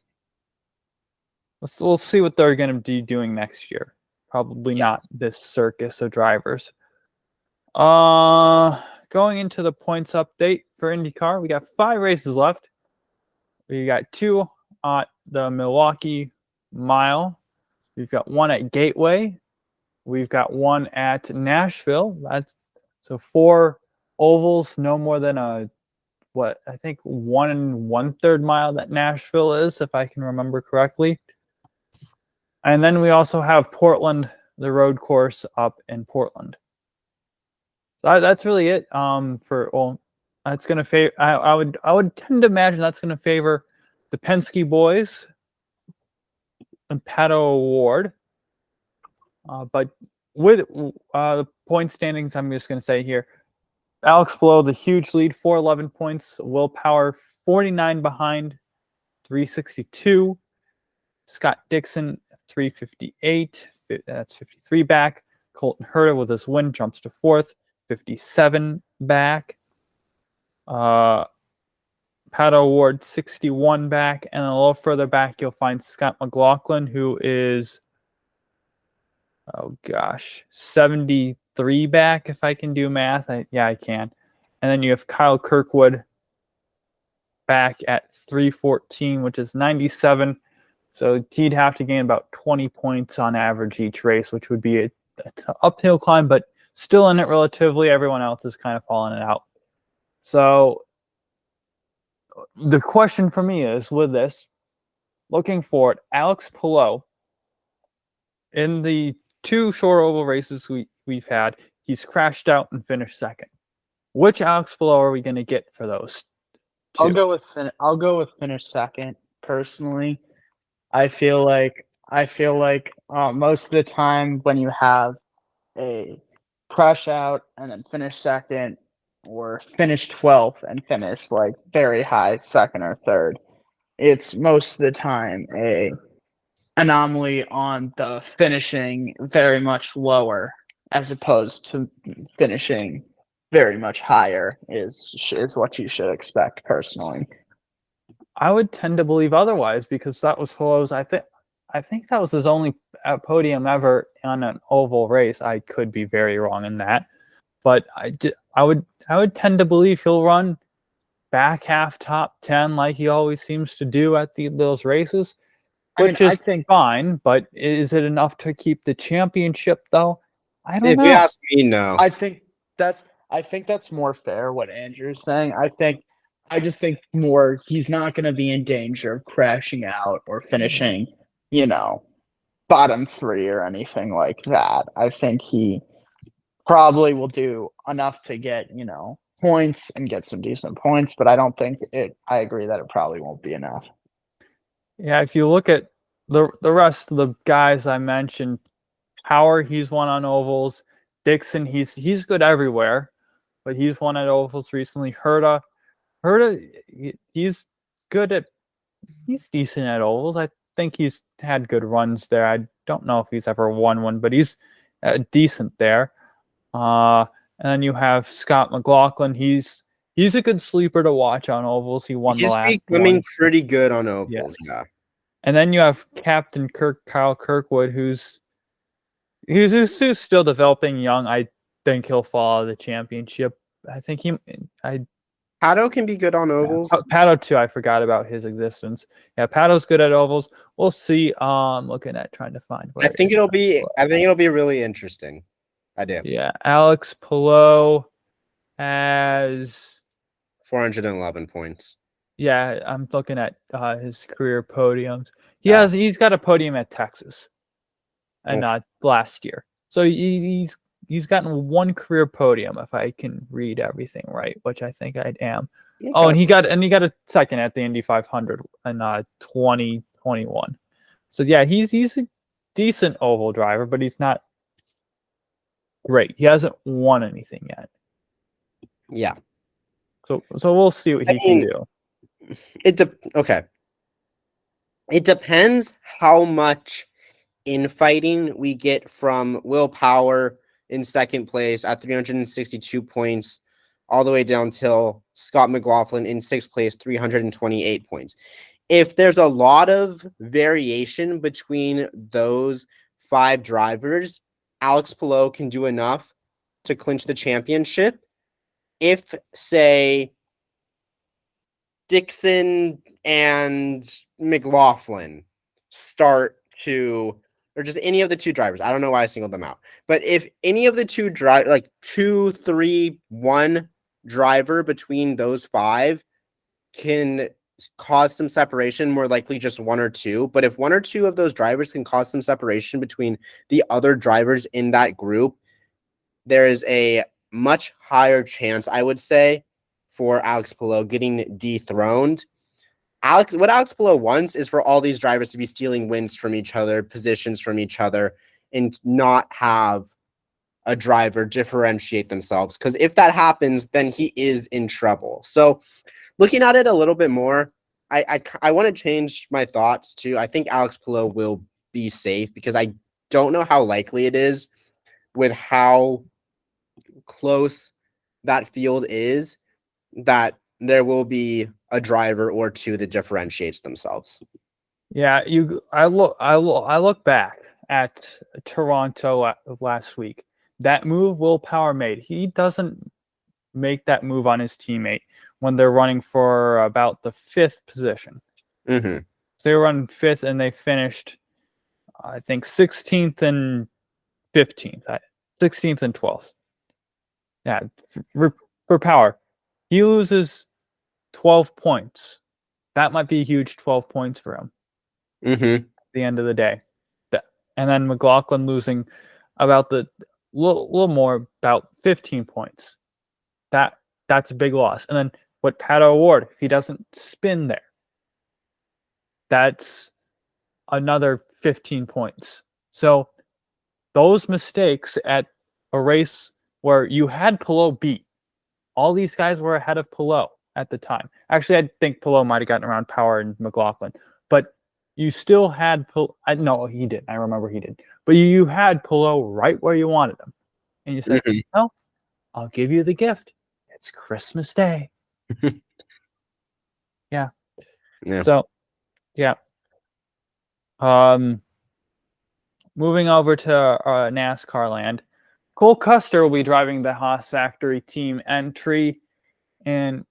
We'll see what they're going to be doing next year. Probably not this circus of drivers. Going into the points update for IndyCar, we got 5 races left. We got 2 at the Milwaukee Mile. We've got 1 at Gateway. We've got 1 at Nashville. That's so 4 ovals no more than I think 1 1/3 mile that Nashville is, if I can remember correctly. And then we also have Portland, the road course up in Portland. So that's really it. That's going to favor. I would tend to imagine that's going to favor the Penske boys and Pato Award. But with the point standings, I'm just going to say here, Alex Palou, the huge lead, 411 points. Will Power, 49 behind, 362. Scott Dixon, 358. That's 53 back. Colton Herta with his win jumps to 4th, 57 back. Pato Award, 61 back. And a little further back, you'll find Scott McLaughlin, who is, 73 back, if I can do math. I can. And then you have Kyle Kirkwood back at 314, which is 97. So he'd have to gain about 20 points on average each race, which would be an uphill climb, but still in it relatively. Everyone else is kind of falling it out. So the question for me is, with this, looking forward, Alex Palou, in the 2 short oval races we've had, he's crashed out and finished second. Which Alex Palou are we going to get for those 2? I'll go with finish second personally. I feel like most of the time when you have a crash out and then finish second, or finish 12th and finish like very high second or third, it's most of the time a anomaly on the finishing very much lower as opposed to finishing very much higher is what you should expect personally. I would tend to believe otherwise, because that was Palou's. I think that was his only podium ever on an oval race. I could be very wrong in that, but I would tend to believe he'll run back half top 10 like he always seems to do at those races, which I think fine. But is it enough to keep the championship though? I don't know. If you ask me, no. I think that's more fair what Andrew's saying. I just think more he's not going to be in danger of crashing out or finishing, bottom 3 or anything like that. I think he probably will do enough to get, points and get some decent points, but I don't think I agree that it probably won't be enough. Yeah, if you look at the rest of the guys I mentioned, Power, he's won on ovals. Dixon, he's good everywhere, but he's won at ovals recently. Herta, he's decent at ovals. I think he's had good runs there. I don't know if he's ever won one, but he's decent there. And then you have Scott McLaughlin. He's a good sleeper to watch on ovals. He won the last one. He's becoming pretty good on ovals, yeah. And then you have Captain Kyle Kirkwood, who's still developing young. I think he'll fall out of the championship. I think Pato can be good on ovals. Pato too. I forgot about his existence. Yeah, Pato's good at ovals. We'll see. Looking at trying to find. I think it'll be really interesting. I do. Yeah, Alex Palou has 411 points. Yeah, I'm looking at his career podiums. He's got a podium at Texas, and last year. So he's gotten 1 career podium, if I can read everything right, which I think I am. Yeah. Oh, and he got a second at the Indy 500 in 2021. So yeah, he's a decent oval driver, but he's not great. He hasn't won anything yet. Yeah. So we'll see what he can do. Okay. It depends how much infighting we get from Will Power in second place at 362 points, all the way down till Scott McLaughlin in 6th place, 328 points. If there's a lot of variation between those 5 drivers, Alex Palou can do enough to clinch the championship. If, say, Dixon and McLaughlin start to, or just any of the 2 drivers, I don't know why I singled them out, but if any of the 2 drive, like 2, 3, 1 driver between those 5 can cause some separation, more likely just 1 or 2. But if 1 or 2 of those drivers can cause some separation between the other drivers in that group, there is a much higher chance, I would say, for Alex Palou getting dethroned. What Alex Palou wants is for all these drivers to be stealing wins from each other, positions from each other, and not have a driver differentiate themselves. Because if that happens, then he is in trouble. So looking at it a little bit more, I want to change my thoughts to, I think Alex Palou will be safe, because I don't know how likely it is with how close that field is that there will be a driver or 2 that differentiates themselves. Yeah, I look back at Toronto last week. That move Will Power made. He doesn't make that move on his teammate when they're running for about the 5th position. Mm-hmm. So they were running 5th and they finished, I think, 16th and 15th, 16th and 12th. Yeah, for Power, he loses 12 points. That might be a huge 12 points for him. Mm-hmm. At the end of the day. And then McLaughlin losing about the little more, about 15 points. That's a big loss. And then what Pato O'Ward, if he doesn't spin there, that's another 15 points. So those mistakes at a race where you had Palou beat, all these guys were ahead of Palou at the time. Actually, I think Palou might have gotten around Power and McLaughlin, but you still had no, he didn't. I remember he did. But you had Palou right where you wanted him. And you said, well, I'll give you the gift. It's Christmas Day. Yeah. So, yeah. Moving over to NASCAR land. Cole Custer will be driving the Haas factory team entry, and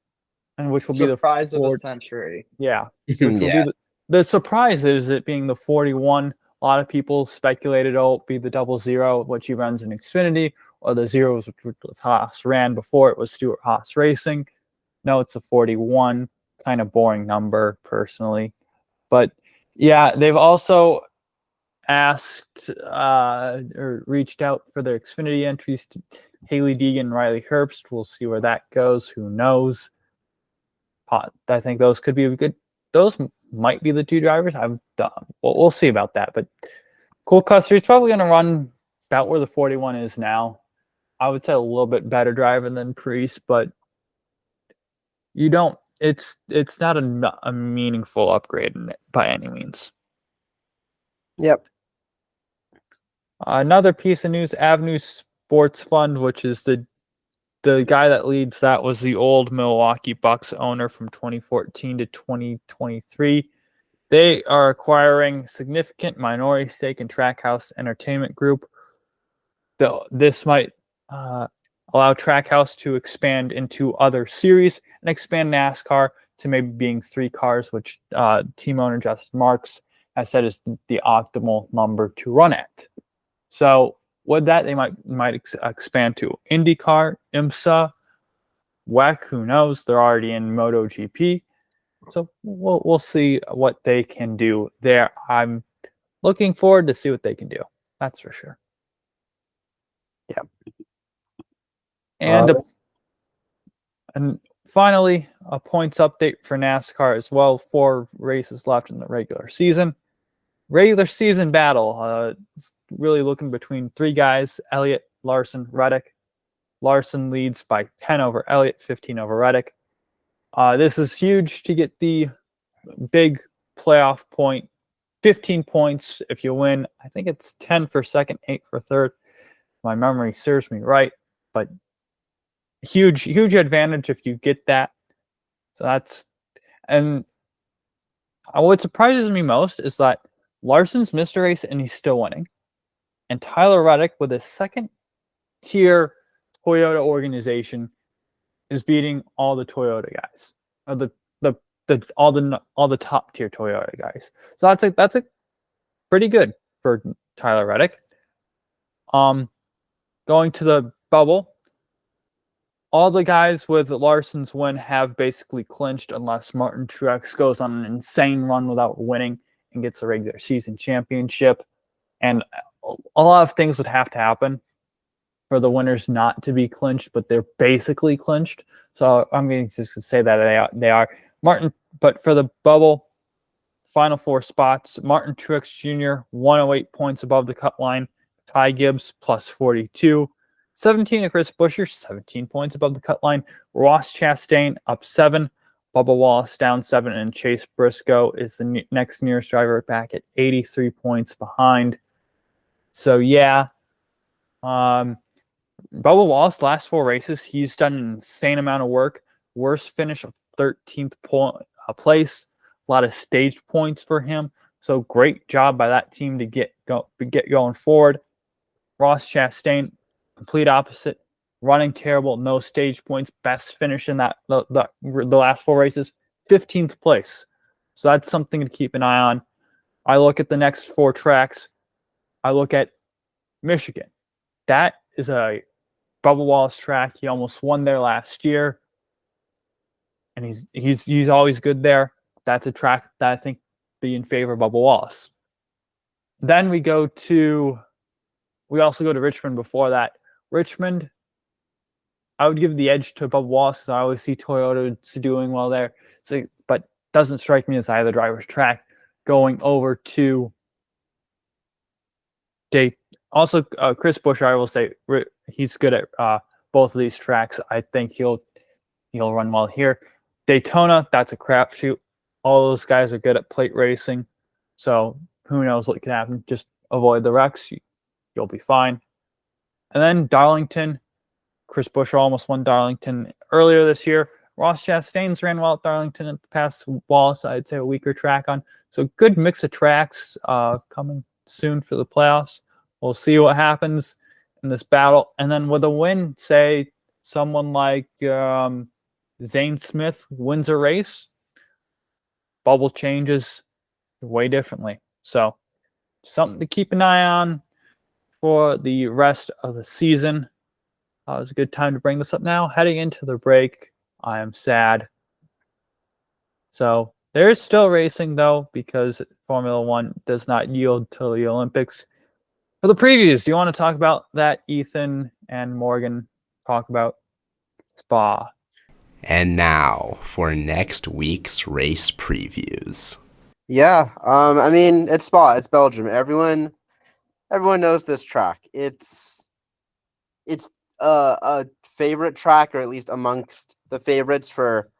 which will be the surprise of the century. Yeah. Which will be the surprise is it being the 41. A lot of people speculated it'll be the 00, which he runs in Xfinity, or the zeros which Haas ran before it was Stuart Haas Racing. No, it's a 41. Kind of boring number, personally. But yeah, they've also asked or reached out for their Xfinity entries to Haley Deegan and Riley Herbst. We'll see where that goes. Who knows? I think those could be good. Those might be the 2 drivers. We'll see about that. But Cole Custer is probably going to run about where the 41 is now. I would say a little bit better driver than Priest, but it's not a meaningful upgrade by any means. Yep. Another piece of news: Avenue Sports Fund, which is the guy that leads that, was the old Milwaukee Bucks owner from 2014 to 2023. They are acquiring significant minority stake in Trackhouse Entertainment Group. This might allow Trackhouse to expand into other series and expand NASCAR to maybe being 3 cars, which team owner Justin Marks has said is the optimal number to run at. So with that, they might expand to IndyCar, IMSA, WEC. Who knows? They're already in MotoGP. So we'll see what they can do there. I'm looking forward to see what they can do. That's for sure. Yeah. And finally, a points update for NASCAR as well. 4 races left in the regular season. Regular season battle. Really looking between 3 guys: Elliott, Larson, Reddick. Larson leads by 10 over Elliott, 15 over Reddick. This is huge to get the big playoff point. 15 points if you win. I think it's 10 for second, 8 for third. My memory serves me right, but huge advantage if you get that. So that's, and what surprises me most is that Larson's missed a race and he's still winning. And Tyler Reddick, with a second-tier Toyota organization, is beating all the Toyota guys, or all the top-tier Toyota guys. So that's a pretty good for Tyler Reddick. Going to the bubble, all the guys with Larson's win have basically clinched unless Martin Truex goes on an insane run without winning and gets a regular season championship. And a lot of things would have to happen for the winners not to be clinched, but they're basically clinched. So I'm going to just say that they are. Martin, but for the bubble, final 4 spots, Martin Truex Jr., 108 points above the cut line. Ty Gibbs, plus 42. 17 to Chris Buescher, 17 points above the cut line. Ross Chastain, up 7. Bubba Wallace, down 7. And Chase Briscoe is the next nearest driver back at 83 points behind. So, yeah. Bubba Wallace, last 4 races, he's done an insane amount of work. Worst finish of 13th place. A lot of staged points for him. So great job by that team to get going forward. Ross Chastain, complete opposite. Running terrible, no stage points. Best finish in that the last 4 races, 15th place. So that's something to keep an eye on. I look at the next 4 tracks. I look at Michigan. That is a Bubba Wallace track. He almost won there last year, and he's always good there. That's a track that I think be in favor of Bubba Wallace. Then we also go to Richmond before that. Richmond, I would give the edge to Bubba Wallace because I always see Toyota doing well there. So, but doesn't strike me as either driver's track. Going over to also Chris Buescher, I will say he's good at both of these tracks. I think he'll run well here. Daytona, that's a crapshoot. All those guys are good at plate racing, so who knows what can happen. Just avoid the wrecks. You'll be fine. And then Darlington, Chris Buescher almost won Darlington earlier this year. Ross Chastain's ran well at Darlington at the past Wallace, I'd say a weaker track on. So good mix of tracks coming soon for the playoffs. We'll see what happens in this battle. And then with a win, say someone like Zane Smith wins a race, bubble changes way differently. So something to keep an eye on for the rest of the season. It's a good time to bring this up now. Heading into the break, I am sad. So there is still racing, though, because Formula One does not yield to the Olympics. For the previews, do you want to talk about that, Ethan and Morgan? Talk about Spa. And now for next week's race previews. Yeah, I mean, it's Spa, it's Belgium. Everyone knows this track. It's a favorite track, or at least amongst the favorites for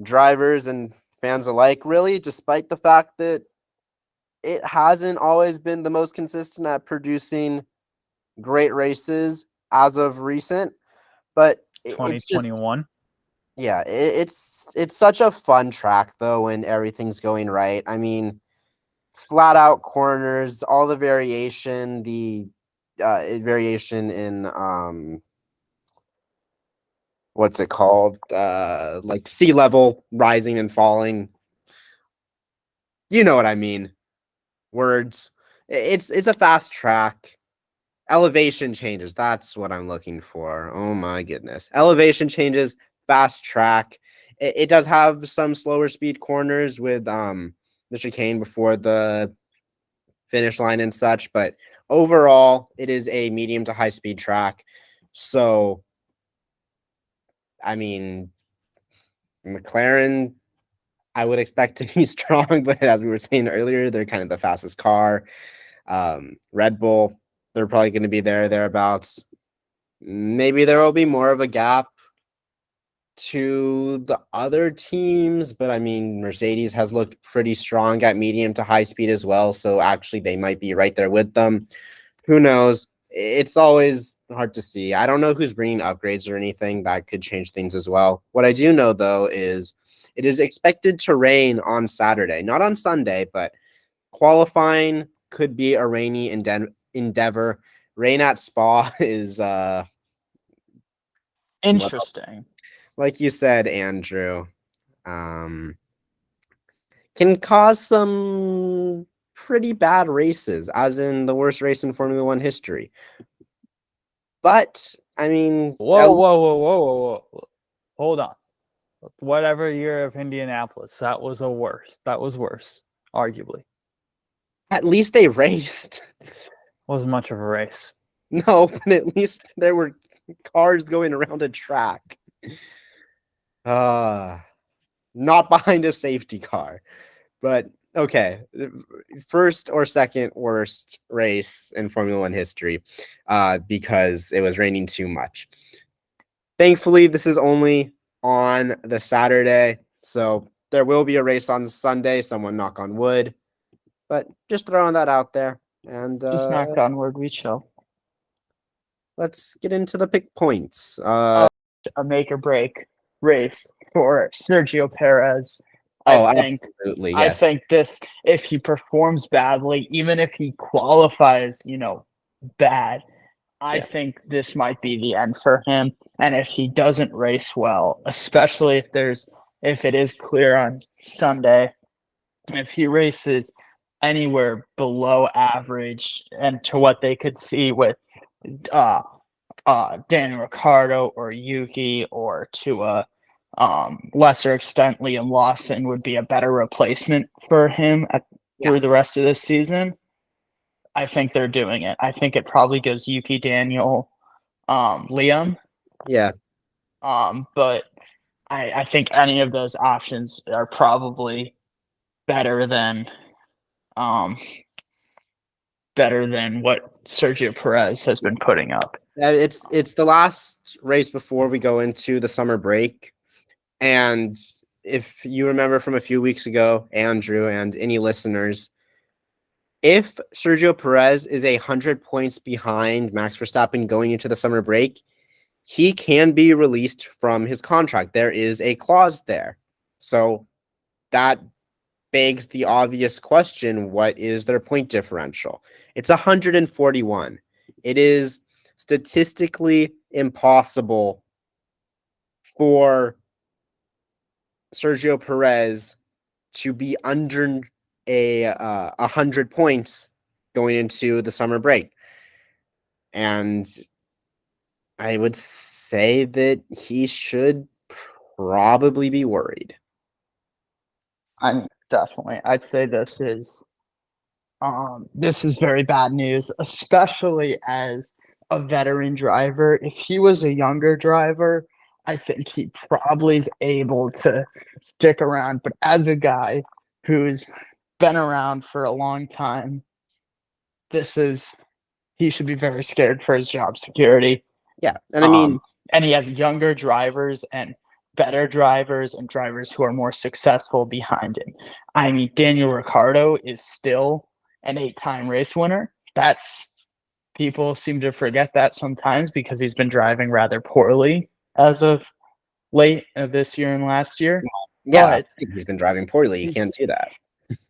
drivers and fans alike, really, despite the fact that it hasn't always been the most consistent at producing great races as of recent. But 2021. Yeah, it's such a fun track though when everything's going right. I mean, flat out corners, all the variation, variation in what's it called? Like sea level rising and falling. You know what I mean? Words. It's a fast track. Elevation changes. That's what I'm looking for. Oh my goodness. Elevation changes, fast track. It does have some slower speed corners with the chicane before the finish line and such, but overall it is a medium to high speed track. So I mean, McLaren, I would expect to be strong, but as we were saying earlier, they're kind of the fastest car. Red Bull, they're probably going to be thereabouts. Maybe there will be more of a gap to the other teams, but I mean, Mercedes has looked pretty strong at medium to high speed as well, so actually they might be right there with them. Who knows? It's always hard to see. I don't know who's bringing upgrades or anything. That could change things as well. What I do know, though, is it is expected to rain on Saturday, not on Sunday, but qualifying could be a rainy endeavor. Rain at Spa is Interesting. like you said, Andrew, can cause some pretty bad races, as in the worst race in Formula One history. But I mean, Whoa, whoa, whoa, whoa, whoa, whoa. Hold on. Whatever year of Indianapolis, that was worse. That was worse, arguably. at least they raced. Wasn't much of a race. No, but at least there were cars going around a track. Not behind a safety car. But okay, first or second worst race in Formula One history, because it was raining too much. Thankfully, this is only on the Saturday, so there will be a race on Sunday. Someone knock on wood, but just throwing that out there. And Just knock on wood, we chill. let's get into the pick points. A make or break race for Sergio Perez. Absolutely. I Yes. think this, if he performs badly, even if he qualifies, bad, I Yeah. think this might be the end for him. And if he doesn't race well, especially if it is clear on Sunday, if he races anywhere below average and to what they could see with Daniel Ricciardo or Yuki, or to a lesser extent Liam Lawson would be a better replacement for him through the rest of this season, I think they're doing it. I think it probably goes Yuki, Daniel, Liam. Yeah. But I think any of those options are probably better than what Sergio Perez has been putting up. It's the last race before we go into the summer break. And if you remember from a few weeks ago, Andrew and any listeners, if Sergio Perez is 100 points behind Max Verstappen going into the summer break, he can be released from his contract. There is a clause there. So that begs the obvious question, what is their point differential? It's 141. It is statistically impossible for Sergio Perez to be under 100 points going into the summer break. And I would say that he should probably be worried. Definitely. I'd say this is very bad news, especially as a veteran driver. If he was a younger driver, I think he probably is able to stick around. But as a guy who's been around for a long time, he should be very scared for his job security. Yeah. And I mean, and he has younger drivers and better drivers and drivers who are more successful behind him. I mean, Daniel Ricciardo is still an 8-time race winner. People seem to forget that sometimes because he's been driving rather poorly as of late this year and last year. Yeah, he's been driving poorly. You can't do that.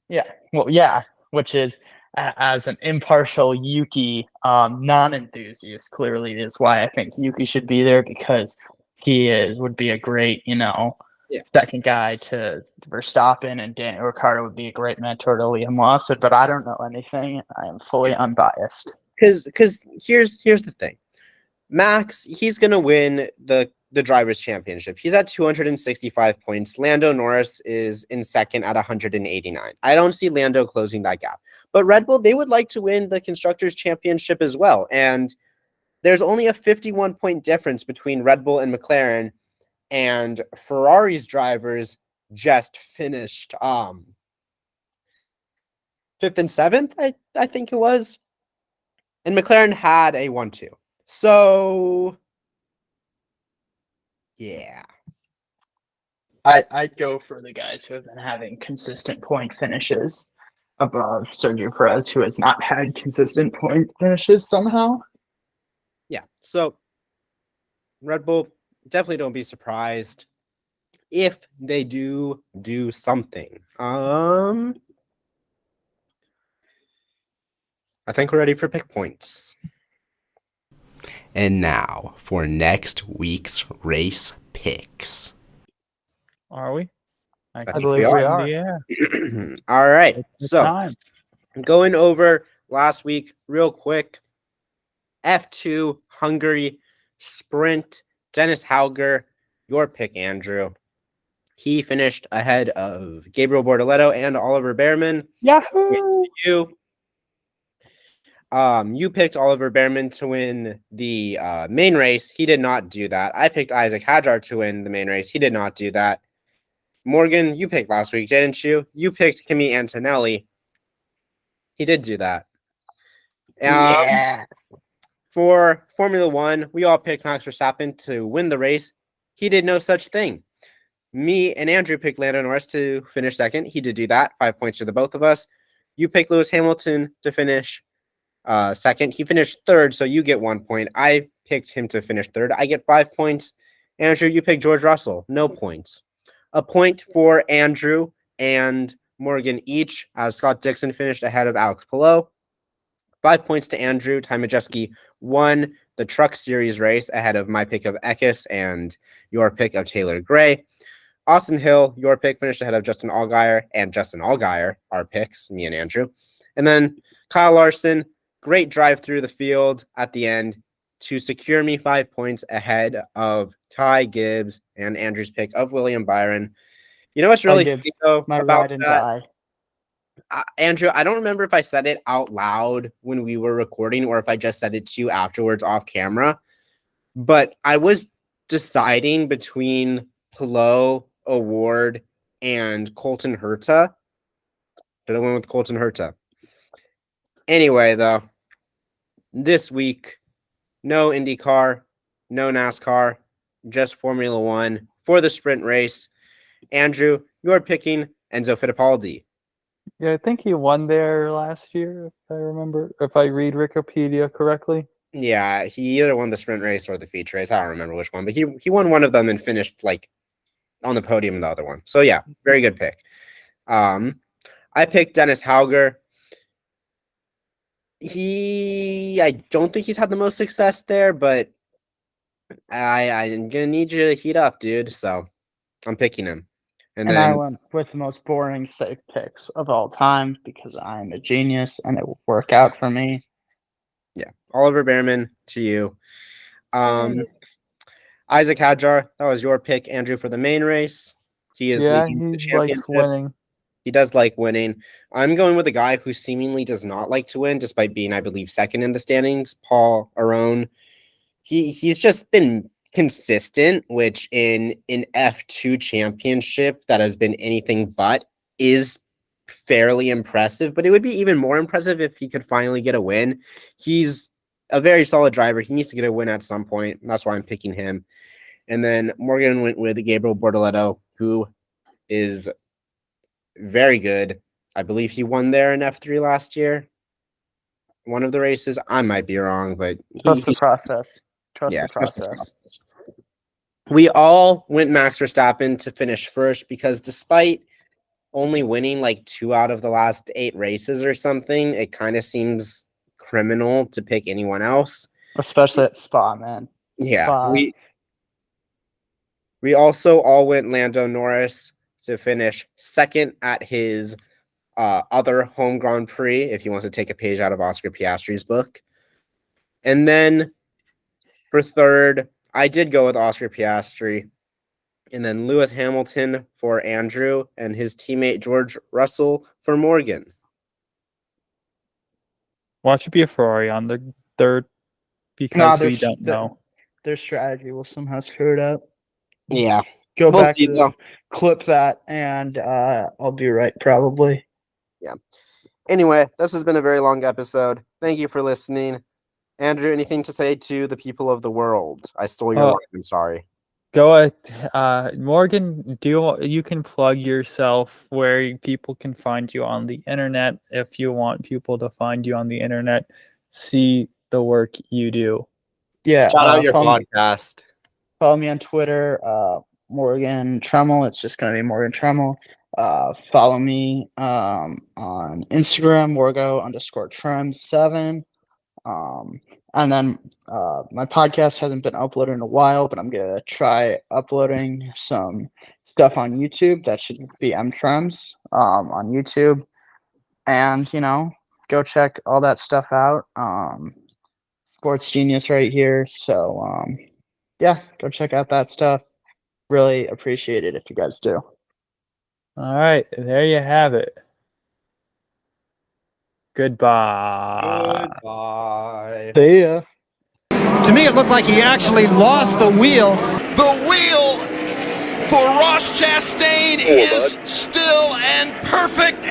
Yeah. Well, yeah, which is as an impartial Yuki non-enthusiast, clearly is why I think Yuki should be there, because would be a great, second guy to Verstappen, and Daniel Ricciardo would be a great mentor to Liam Lawson. But I don't know anything. I am fully unbiased. Because here's the thing, Max, he's gonna win the drivers' championship. He's at 265 points. Lando Norris is in second at 189. I don't see Lando closing that gap. But Red Bull, they would like to win the constructors' championship as well. And there's only a 51-point difference between Red Bull and McLaren, and Ferrari's drivers just finished 5th and 7th, I think it was. And McLaren had a 1-2. So yeah. I'd go for the guys who have been having consistent point finishes above Sergio Perez, who has not had consistent point finishes somehow. Yeah. So Red Bull, definitely don't be surprised if they do something. I think we're ready for pick points. And now for next week's race picks. Are we? I believe we are. Yeah. All right. So Time. going over last week real quick. F2 Hungary sprint, Dennis Hauger, your pick, Andrew. He finished ahead of Gabriel Bortoleto and Oliver Behrman. Yahoo! You picked Oliver Behrman to win the main race. He did not do that. I picked Isaac Hadjar to win the main race. He did not do that. Morgan, you picked last week, didn't you? You picked Kimi Antonelli. He did do that. Yeah. For Formula One, we all picked Max Verstappen to win the race. He did no such thing. Me and Andrew picked Lando Norris to finish second. He did do that. 5 points to the both of us. You picked Lewis Hamilton to finish second. He finished third, so you get 1 point. I picked him to finish third. I get 5 points. Andrew, you picked George Russell. No points. A point for Andrew and Morgan each, as Scott Dixon finished ahead of Alex Palou. 5 points to Andrew. Ty Majeski won the Truck Series race ahead of my pick of Eckes and your pick of Taylor Gray. Austin Hill, your pick, finished ahead of Justin Allgaier and Justin Allgaier, our picks, me and Andrew. And then Kyle Larson, great drive through the field at the end to secure me 5 points ahead of Ty Gibbs and Andrew's pick of William Byron. You know what's really funny, though, my about ride and that? die. Andrew, I don't remember if I said it out loud when we were recording or if I just said it to you afterwards off camera, but I was deciding between Palou, Award, and Colton Herta. Should have went with Colton Herta. Anyway, though, this week, no IndyCar, no NASCAR, just Formula One for the sprint race. Andrew, you're picking Enzo Fittipaldi. Yeah, I think he won there last year, if I remember, if I read Wikipedia correctly. Yeah, he either won the sprint race or the feature race. I don't remember which one, but he won one of them and finished like on the podium in the other one. So yeah, very good pick. I picked Dennis Hauger. I don't think he's had the most success there, but I'm gonna need you to heat up, dude. So I'm picking him. And I then went with the most boring safe picks of all time because I'm a genius and it will work out for me. yeah, Oliver Behrman to you. Isaac Hadjar, that was your pick, Andrew, for the main race. He is Yeah, leading the he championship. likes winning. He does like winning. I'm going with a guy who seemingly does not like to win, despite being, I believe, second in the standings, Paul Arone. He's just been consistent, which in an F2 championship that has been anything but is fairly impressive, but it would be even more impressive if he could finally get a win. He's a very solid driver. He needs to get a win at some point. That's why I'm picking him. And then Morgan went with Gabriel Bortoleto, who is very good. I believe he won there in F3 last year. One of the races. I might be wrong, but Trust the process. Trust the trust the process. We all went Max Verstappen to finish first because despite only winning like 2 out of the last 8 races or something, it kind of seems criminal to pick anyone else. Especially at Spa, man. Yeah, Spa. we also all went Lando Norris to finish second at his other home Grand Prix, if he wants to take a page out of Oscar Piastri's book. And then for third, I did go with Oscar Piastri. And then Lewis Hamilton for Andrew and his teammate George Russell for Morgan. Watch it be a Ferrari on the third because we don't know. Their strategy will somehow screw it up. Yeah. Go We'll back see, to though. this, clip that, and I'll be right probably. Yeah. Anyway, this has been a very long episode. Thank you for listening. Andrew, anything to say to the people of the world? I stole your line. I'm sorry. Go ahead, Morgan. You can plug yourself where people can find you on the internet if you want people to find you on the internet, see the work you do. Yeah. Shout out your podcast. Follow me on Twitter, Morgan Tremmel. It's just gonna be Morgan Tremmel. Follow me on Instagram, Morgo_Trem7. And then my podcast hasn't been uploaded in a while, but I'm gonna try uploading some stuff on YouTube. That should be mtrems on YouTube, and go check all that stuff out. Sports Genius right here. So yeah, go check out that stuff. Really appreciate it if you guys do. All right, there you have it. Goodbye. Goodbye. See ya. To me, it looked like he actually lost the wheel. The wheel for Ross Chastain is still and perfect.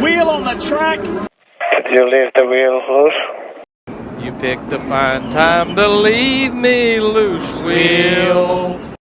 Wheel on the track. Did you leave the wheel loose? You picked the fine time to leave me loose, wheel.